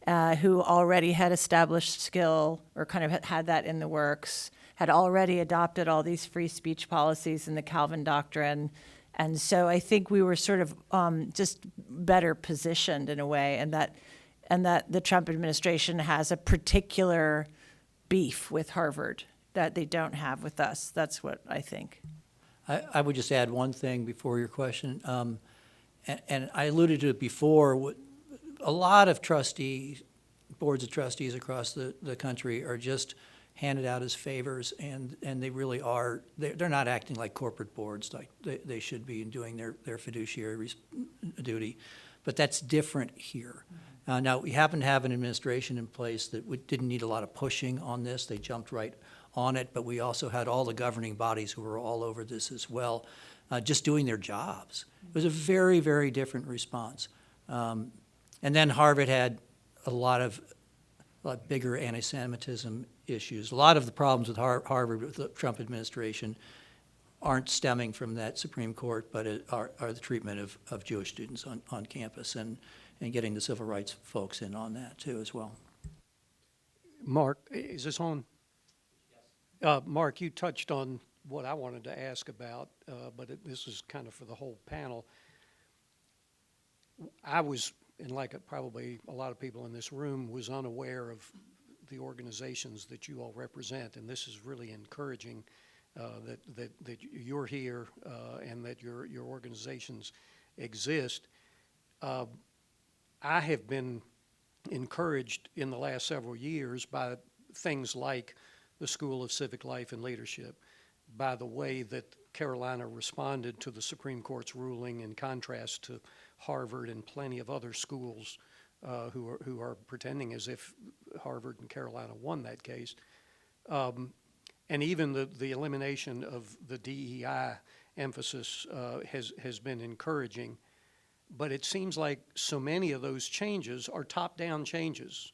who already had established skill, or kind of had that in the works, had already adopted all these free speech policies in the Calvin Doctrine. And so I think we were sort of just better positioned in a way, and that the Trump administration has a particular beef with Harvard that they don't have with us. That's what I think. I would just add one thing before your question. And I alluded to it before. A lot of boards of trustees across the country are just handed out as favors, and they really are. They're not acting like corporate boards like they should be in doing their fiduciary duty. But that's different here. Now, we happen to have an administration in place that didn't need a lot of pushing on this. They jumped right on it, but we also had all the governing bodies who were all over this as well, just doing their jobs. It was a very, very different response. And then Harvard had a lot bigger anti-Semitism issues. A lot of the problems with Harvard with the Trump administration aren't stemming from that Supreme Court, but are the treatment of Jewish students on campus and getting the civil rights folks in on that too as well. Mark, is this on? Mark, you touched on what I wanted to ask about, but this is kind of for the whole panel. I was, and like probably a lot of people in this room, was unaware of the organizations that you all represent, and this is really encouraging that you're here and that your organizations exist. I have been encouraged in the last several years by things like the School of Civic Life and Leadership, by the way that Carolina responded to the Supreme Court's ruling, in contrast to Harvard and plenty of other schools who are pretending as if Harvard and Carolina won that case. And even the elimination of the DEI emphasis has been encouraging. But it seems like so many of those changes are top-down changes.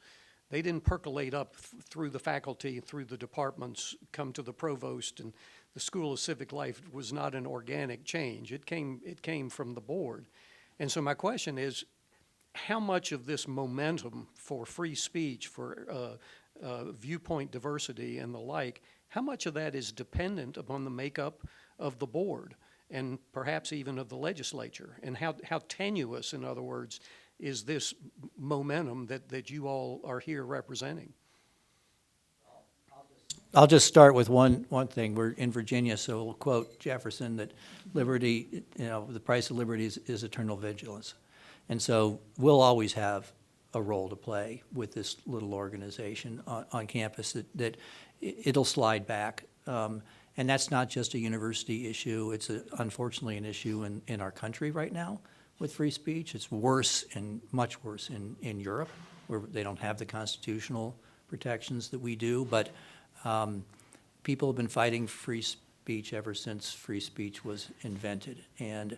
They didn't percolate up through the faculty, through the departments, come to the provost, and the School of Civic Life was not an organic change. It came from the board. And so my question is, how much of this momentum for free speech, for viewpoint diversity and the like, how much of that is dependent upon the makeup of the board and perhaps even of the legislature? And how tenuous, in other words, is this momentum that you all are here representing? I'll just start with one thing. We're in Virginia, so we'll quote Jefferson that liberty, the price of liberty is eternal vigilance. And so we'll always have a role to play with this little organization on campus that it'll slide back. And that's not just a university issue. It's unfortunately an issue in our country right now with free speech. It's worse and much worse in Europe, where they don't have the constitutional protections that we do. But people have been fighting free speech ever since free speech was invented. And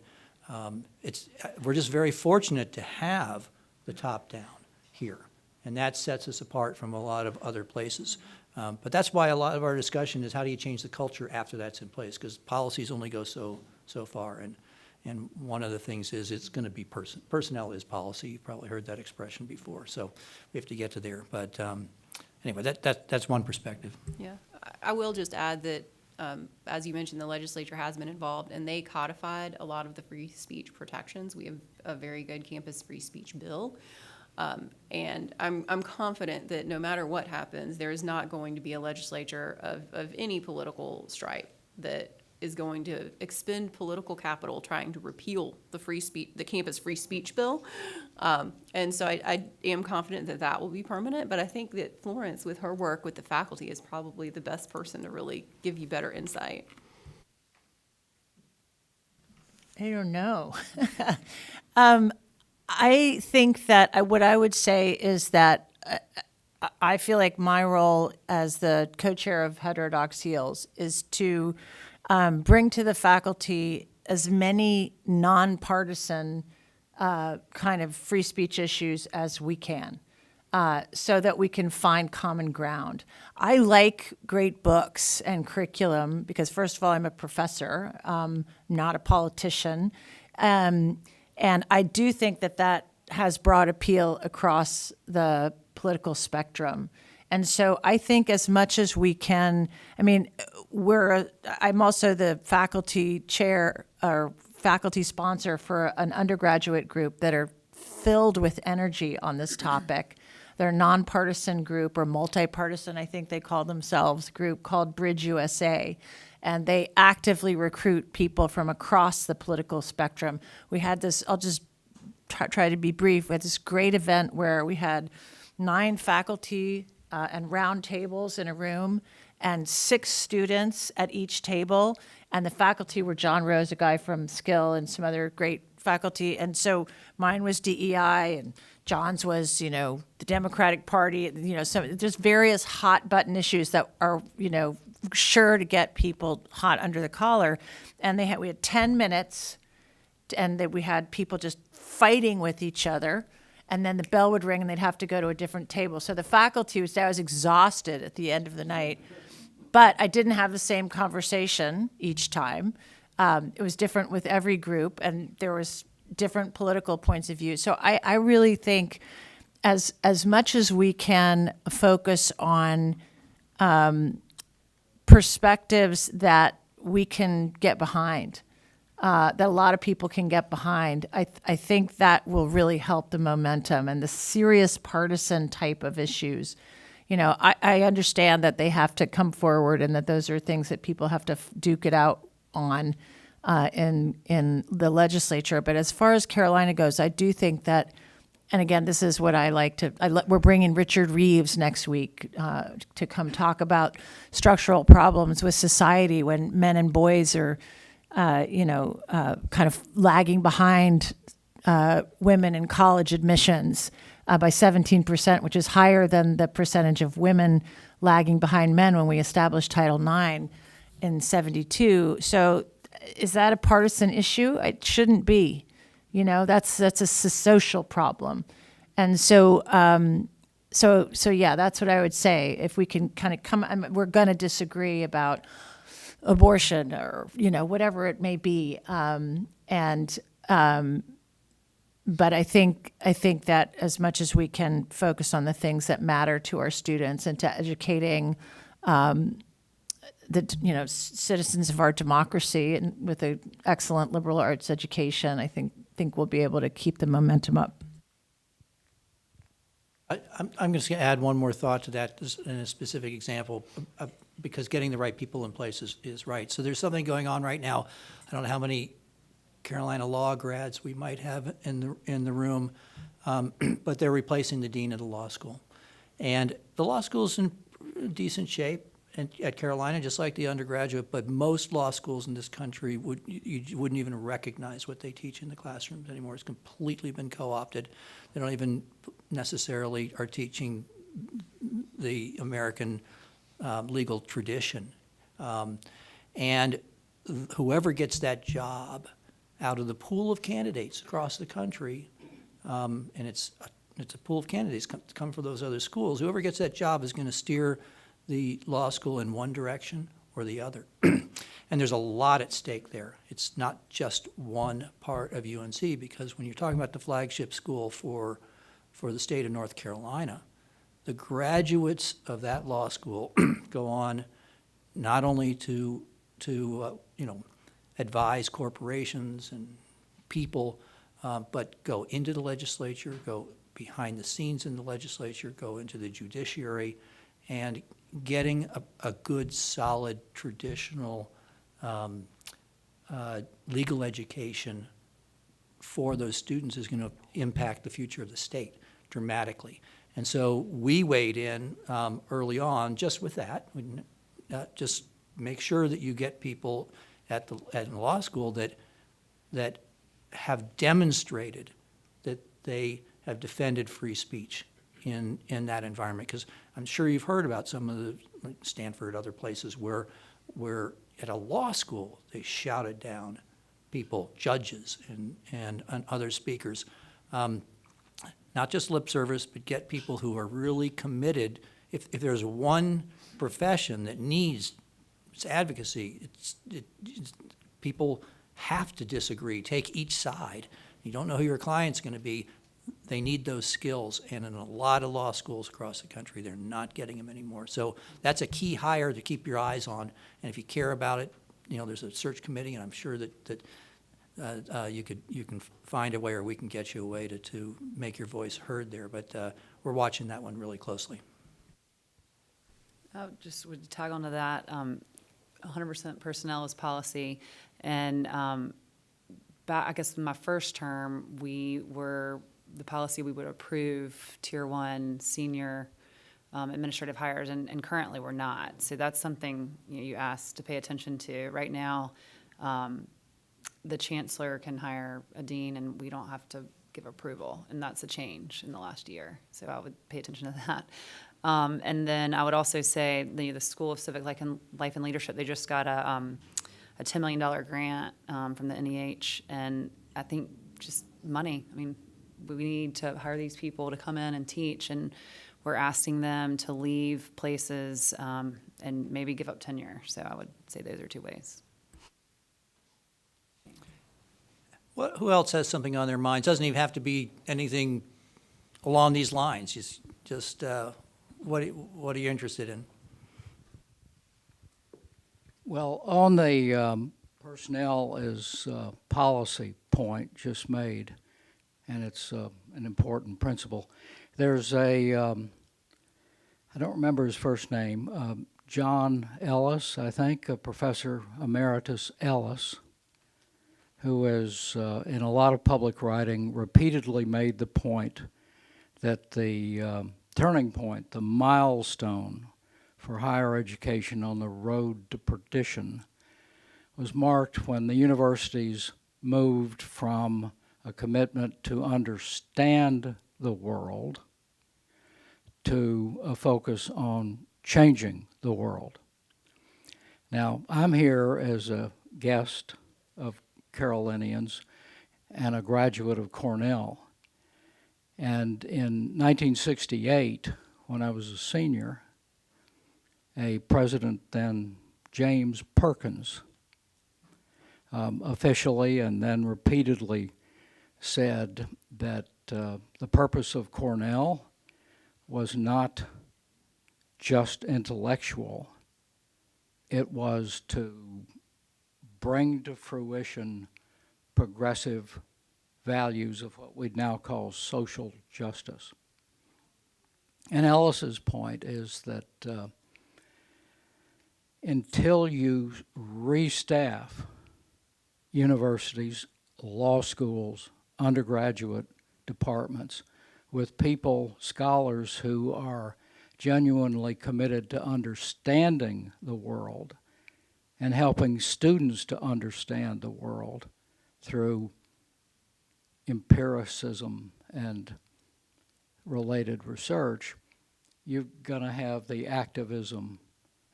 we're just very fortunate to have the top down here. And that sets us apart from a lot of other places. But that's why a lot of our discussion is how do you change the culture after that's in place? Because policies only go so far. And one of the things is it's going to be personnel is policy. You've probably heard that expression before. So we have to get to there. But anyway, that's one perspective. Yeah, I will just add that, as you mentioned, the legislature has been involved, and they codified a lot of the free speech protections. We have a very good campus free speech bill. And I'm confident that no matter what happens, there is not going to be a legislature of any political stripe that is going to expend political capital trying to repeal the campus free speech bill. And so I am confident that that will be permanent, but I think that Florence, with her work with the faculty, is probably the best person to really give you better insight. I don't know. I think that what I would say is that I feel like my role as the co-chair of Heterodox Heels is to bring to the faculty as many nonpartisan kind of free speech issues as we can, so that we can find common ground. I like great books and curriculum because, first of all, I'm a professor, not a politician. And I do think that has broad appeal across the political spectrum. And so I think as much as we can, I mean, I'm also the faculty chair or faculty sponsor for an undergraduate group that are filled with energy on this topic. They're a nonpartisan group, or multi-partisan, I think they call themselves, group called Bridge USA. And they actively recruit people from across the political spectrum. We had this, I'll just try to be brief, we had this great event where we had 9 faculty and round tables in a room and 6 students at each table. And the faculty were John Rose, a guy from Skill, and some other great faculty. And so mine was DEI, and John's was, the Democratic Party, there's various hot button issues that are, sure to get people hot under the collar. And we had 10 minutes, and we had people just fighting with each other. And then the bell would ring and they'd have to go to a different table. So the faculty I was exhausted at the end of the night, but I didn't have the same conversation each time. It was different with every group, and there was different political points of view. So I really think as much as we can focus on perspectives that we can get behind, that a lot of people can get behind, I think that will really help the momentum. And the serious partisan type of issues, I understand that they have to come forward and that those are things that people have to duke it out on in the legislature. But as far as Carolina goes, I do think that, and again, this is what I like to, we're bringing Richard Reeves next week to come talk about structural problems with society when men and boys are, kind of lagging behind women in college admissions by 17%, which is higher than the percentage of women lagging behind men when we established Title IX in 72. So is that a partisan issue? It shouldn't be. That's a social problem. And so, yeah, that's what I would say. If we can kind of we're going to disagree about abortion or, whatever it may be. But I think that as much as we can focus on the things that matter to our students and to educating citizens of our democracy, and with an excellent liberal arts education, I think we'll be able to keep the momentum up. I'm just going to add one more thought to that in a specific example, because getting the right people in place is right. So there's something going on right now. I don't know how many Carolina law grads we might have in the room, but they're replacing the dean of the law school. And the law school's in decent shape at Carolina, just like the undergraduate, but most law schools in this country you wouldn't even recognize what they teach in the classrooms anymore. It's completely been co-opted. They don't even necessarily are teaching the American legal tradition. And whoever gets that job out of the pool of candidates across the country, and it's it's a pool of candidates come from those other schools. Whoever gets that job is going to steer the law school in one direction or the other. And there's a lot at stake there. It's not just one part of UNC, because when you're talking about the flagship school for the state of North Carolina, the graduates of that law school go on not only to advise corporations and people, but go into the legislature, go behind the scenes in the legislature, go into the judiciary, and getting a good, solid, traditional legal education for those students is going to impact the future of the state dramatically. And so we weighed in early on just with that. Just make sure that you get people at the law school that have demonstrated that they have defended free speech in that environment. Because I'm sure you've heard about some of the, like Stanford, other places where at a law school they shouted down people, judges and other speakers. Not just lip service, but get people who are really committed. If there's one profession that needs its advocacy, people have to disagree, take each side. You don't know who your client's going to be. They need those skills, and in a lot of law schools across the country, they're not getting them anymore. So that's a key hire to keep your eyes on, and if you care about it, there's a search committee, and I'm sure that you can find a way, or we can get you a way to make your voice heard there. But we're watching that one really closely. I just would tag onto that. 100% personnel is policy, and I guess in my first term, the policy we would approve Tier 1 senior administrative hires, and currently we're not. So that's something you asked to pay attention to. Right now, the chancellor can hire a dean, and we don't have to give approval, and that's a change in the last year. So I would pay attention to that. And then I would also say the School of Civic Life and Leadership, they just got a $10 million grant from the NEH, and I think just money. I mean, we need to hire these people to come in and teach, and we're asking them to leave places and maybe give up tenure. So I would say those are two ways. Who else has something on their minds? Doesn't even have to be anything along these lines. Just what are you interested in? Well, on the personnel is policy point just made, and it's an important principle. There's I don't remember his first name, John Ellis, I think, Professor Emeritus Ellis, who has, in a lot of public writing, repeatedly made the point that the turning point, the milestone for higher education on the road to perdition, was marked when the universities moved from a commitment to understand the world to a focus on changing the world. Now, I'm here as a guest of Carolinians and a graduate of Cornell. And in 1968, when I was a senior, a president then, James Perkins, officially and then repeatedly said that the purpose of Cornell was not just intellectual. It was to bring to fruition progressive values of what we'd now call social justice. And Ellis's point is that until you restaff universities, law schools, undergraduate departments with people, scholars who are genuinely committed to understanding the world and helping students to understand the world through empiricism and related research, you're going to have the activism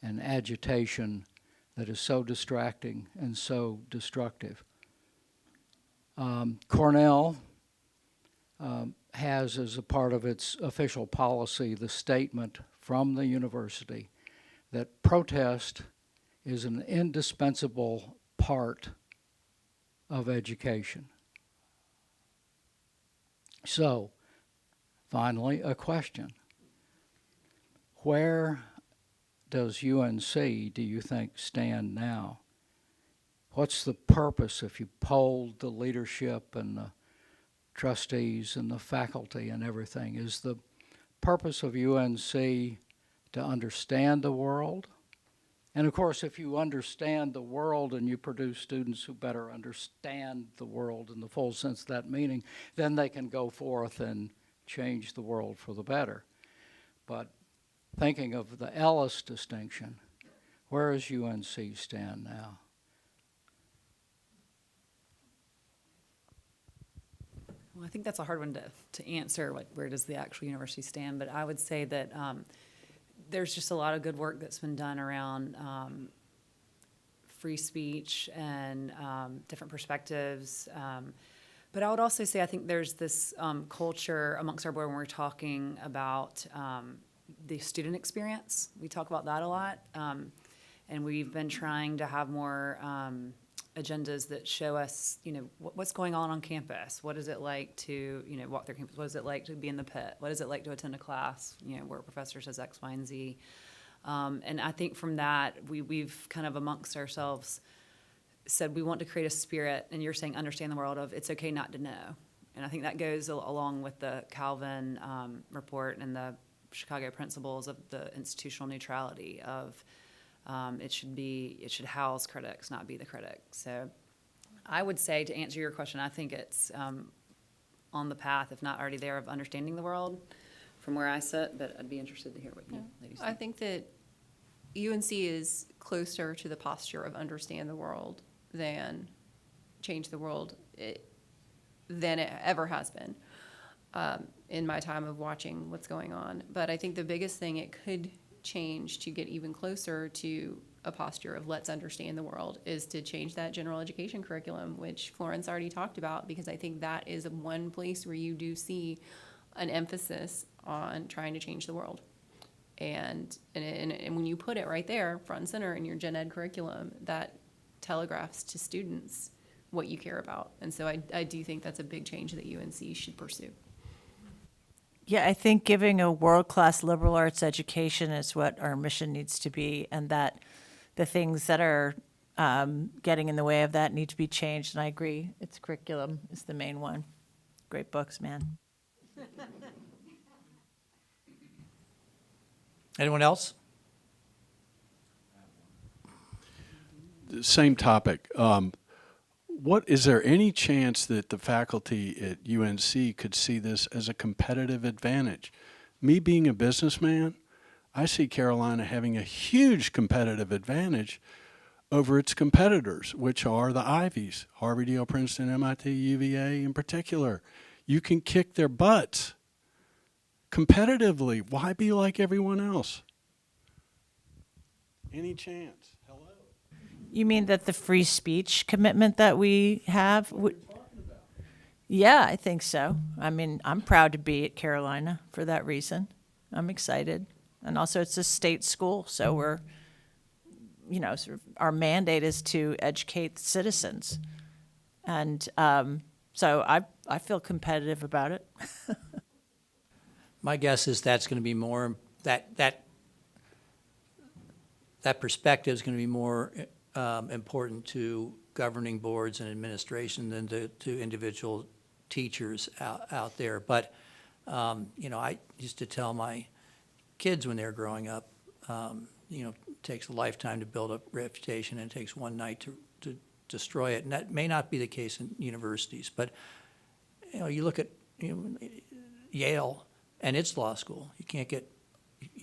and agitation that is so distracting and so destructive. Cornell has as a part of its official policy the statement from the university that protest is an indispensable part of education. So, finally, a question. Where does UNC, do you think, stand now? What's the purpose if you polled the leadership and the trustees and the faculty and everything? Is the purpose of UNC to understand the world? And of course, if you understand the world and you produce students who better understand the world in the full sense of that meaning, then they can go forth and change the world for the better. But thinking of the Ellis distinction, where does UNC stand now? Well, I think that's a hard one to answer, like where does the actual university stand? But I would say that there's just a lot of good work that's been done around free speech and different perspectives. But I would also say I think there's this culture amongst our board when we're talking about the student experience. We talk about that a lot. And we've been trying to have more agendas that show us, what's going on campus. What is it like to, walk through campus? What is it like to be in the pit? What is it like to attend a class, where a professor says X, Y, and Z? And I think from that, we've kind of amongst ourselves said we want to create a spirit, and you're saying understand the world of it's okay not to know. And I think that goes along with the Calvin report and the Chicago principles of the institutional neutrality of it should house critics, not be the critic. So I would say, to answer your question, I think it's on the path, if not already there, of understanding the world from where I sit, but I'd be interested to hear what you ladies think. I think that UNC is closer to the posture of understand the world than change the world than it ever has been in my time of watching what's going on. But I think the biggest thing it could change to get even closer to a posture of let's understand the world is to change that general education curriculum, which Florence already talked about, because I think that is one place where you do see an emphasis on trying to change the world. And when you put it right there, front and center in your gen ed curriculum, that telegraphs to students what you care about. And so I do think that's a big change that UNC should pursue. Yeah, I think giving a world-class liberal arts education is what our mission needs to be, and that the things that are getting in the way of that need to be changed. And I agree, its curriculum is the main one. Great books, man. Anyone else? Same topic. Is there any chance that the faculty at UNC could see this as a competitive advantage? Me being a businessman, I see Carolina having a huge competitive advantage over its competitors, which are the Ivies, Harvard, Yale, Princeton, MIT, UVA in particular. You can kick their butts competitively. Why be like everyone else? Any chance? Hello? You mean that the free speech commitment that we have? Yeah, I think so. I mean, I'm proud to be at Carolina for that reason. I'm excited. And also, it's a state school, so we're, sort of our mandate is to educate citizens. And so I feel competitive about it. My guess is that's going to be more, that perspective is going to be more important to governing boards and administration than to individual teachers out there. But, I used to tell my kids when they were growing up, it takes a lifetime to build a reputation and it takes one night to destroy it. And that may not be the case in universities. But, you look at Yale and its law school. You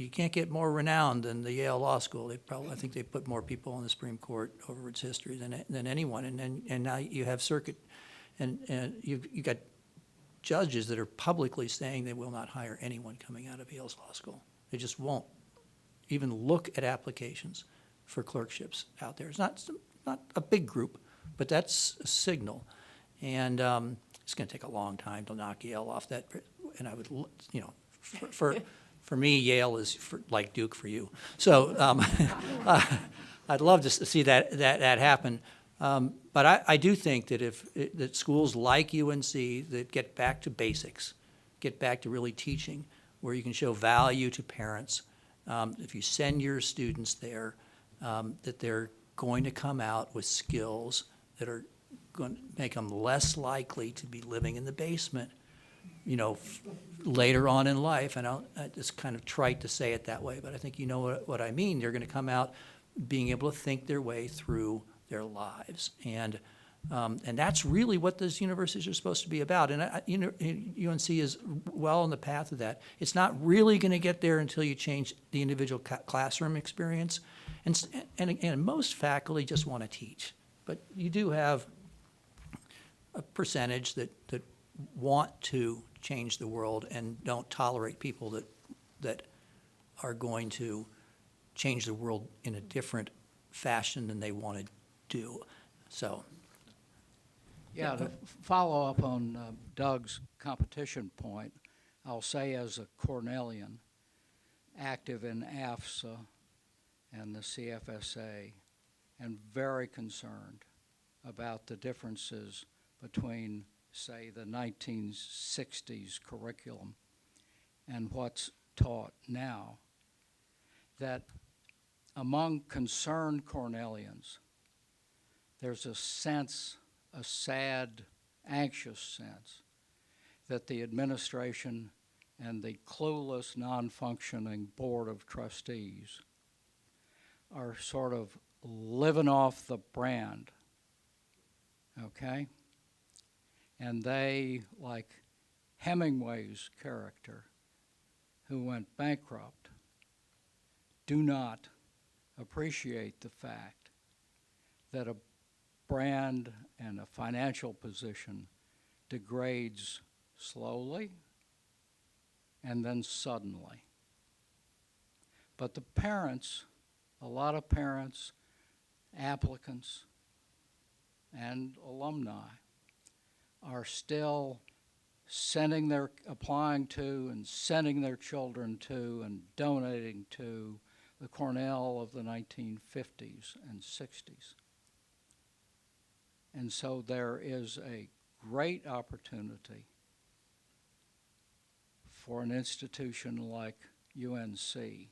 can't get more renowned than the Yale Law School. I think they put more people on the Supreme Court over its history than anyone. And now you have circuit, and you got judges that are publicly saying they will not hire anyone coming out of Yale's law school. They just won't even look at applications for clerkships out there. It's not a big group, but that's a signal. And it's going to take a long time to knock Yale off that, and I would, for me, Yale is like Duke for you. So I'd love to see that happen. But I do think that that schools like UNC that get back to basics, get back to really teaching, where you can show value to parents, if you send your students there, that they're going to come out with skills that are going to make them less likely to be living in the basement, later on in life. And it's kind of trite to say it that way, but I think you know what I mean. They're going to come out being able to think their way through their lives. And that's really what those universities are supposed to be about. And UNC is well on the path of that. It's not really going to get there until you change the individual classroom experience. And again, most faculty just want to teach. But you do have a percentage that want to change the world and don't tolerate people that are going to change the world in a different fashion than they want to do. So. Yeah, to follow up on Doug's competition point, I'll say as a Cornellian, active in AFSA and the CFSA, and very concerned about the differences between, say, the 1960s curriculum and what's taught now, that among concerned Cornellians, there's a sense, a sad, anxious sense, that the administration and the clueless, non-functioning board of trustees are sort of living off the brand, okay? And they, like Hemingway's character, who went bankrupt, do not appreciate the fact that a brand and a financial position degrades slowly and then suddenly. But the parents, a lot of parents, applicants, and alumni are still applying to and sending their children to and donating to the Cornell of the 1950s and 60s. And so there is a great opportunity for an institution like UNC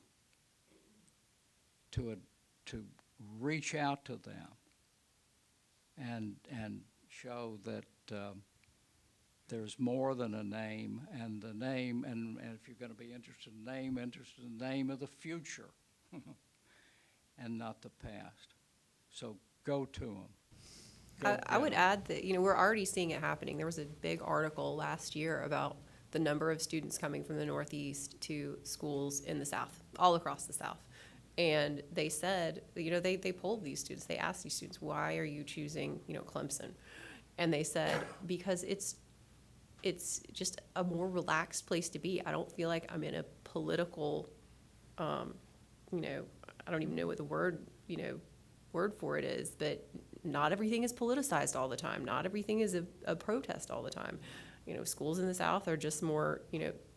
to reach out to them and show that there's more than a name, and the name, and if you're going to be interested in the name of the future and not the past. So go to them. I would add that, we're already seeing it happening. There was a big article last year about the number of students coming from the Northeast to schools in the South, all across the South. And they said, they polled these students. They asked these students, why are you choosing, Clemson? And they said, because it's just a more relaxed place to be. I don't feel like I'm in a political, I don't even know what the word for it is, but not everything is politicized all the time. Not everything is a protest all the time. Schools in the South are just more,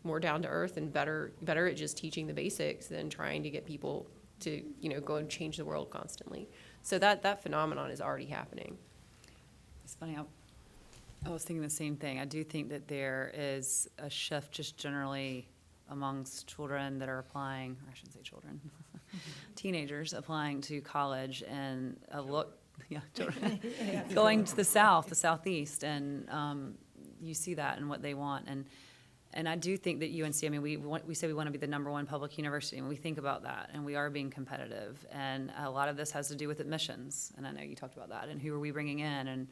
more down to earth and better at just teaching the basics than trying to get people to, go and change the world constantly. So that phenomenon is already happening. It's funny, I was thinking the same thing. I do think that there is a shift just generally amongst children that are applying, or I shouldn't say children, teenagers applying to college, and going to the South, the Southeast, and you see that in what they want. And I do think that UNC, we say we want to be the #1 public university, and we think about that, and we are being competitive. And a lot of this has to do with admissions, and I know you talked about that, and who are we bringing in, and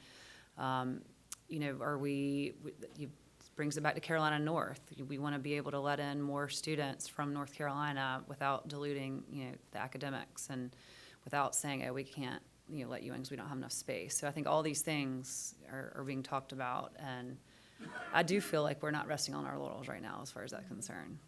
brings it back to Carolina North. We want to be able to let in more students from North Carolina without diluting, the academics, and without saying, oh, we can't, let you in because we don't have enough space. So I think all these things are being talked about, and I do feel like we're not resting on our laurels right now as far as that's concerned.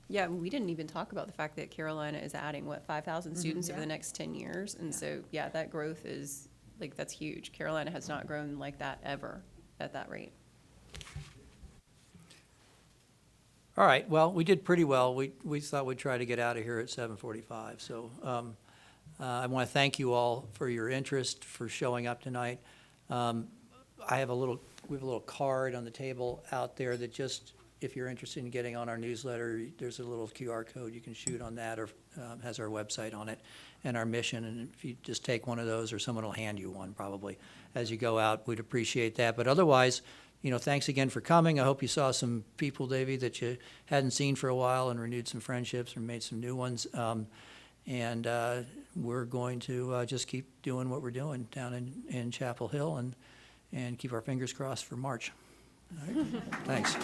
Yeah, we didn't even talk about the fact that Carolina is adding, 5,000 students over the next 10 years. And so, that growth is Like, that's huge. Carolina has not grown like that ever at that rate. All right, well, we did pretty well. We thought we'd try to get out of here at 7:45. So I want to thank you all for your interest, for showing up tonight. We have a little card on the table out there that just, if you're interested in getting on our newsletter, there's a little QR code you can shoot on that, or has our website on it and our mission. And if you just take one of those, or someone will hand you one probably as you go out, we'd appreciate that. But otherwise, thanks again for coming. I hope you saw some people, Davey, that you hadn't seen for a while, and renewed some friendships or made some new ones. And we're going to just keep doing what we're doing down in Chapel Hill, and keep our fingers crossed for March. All right? Thanks.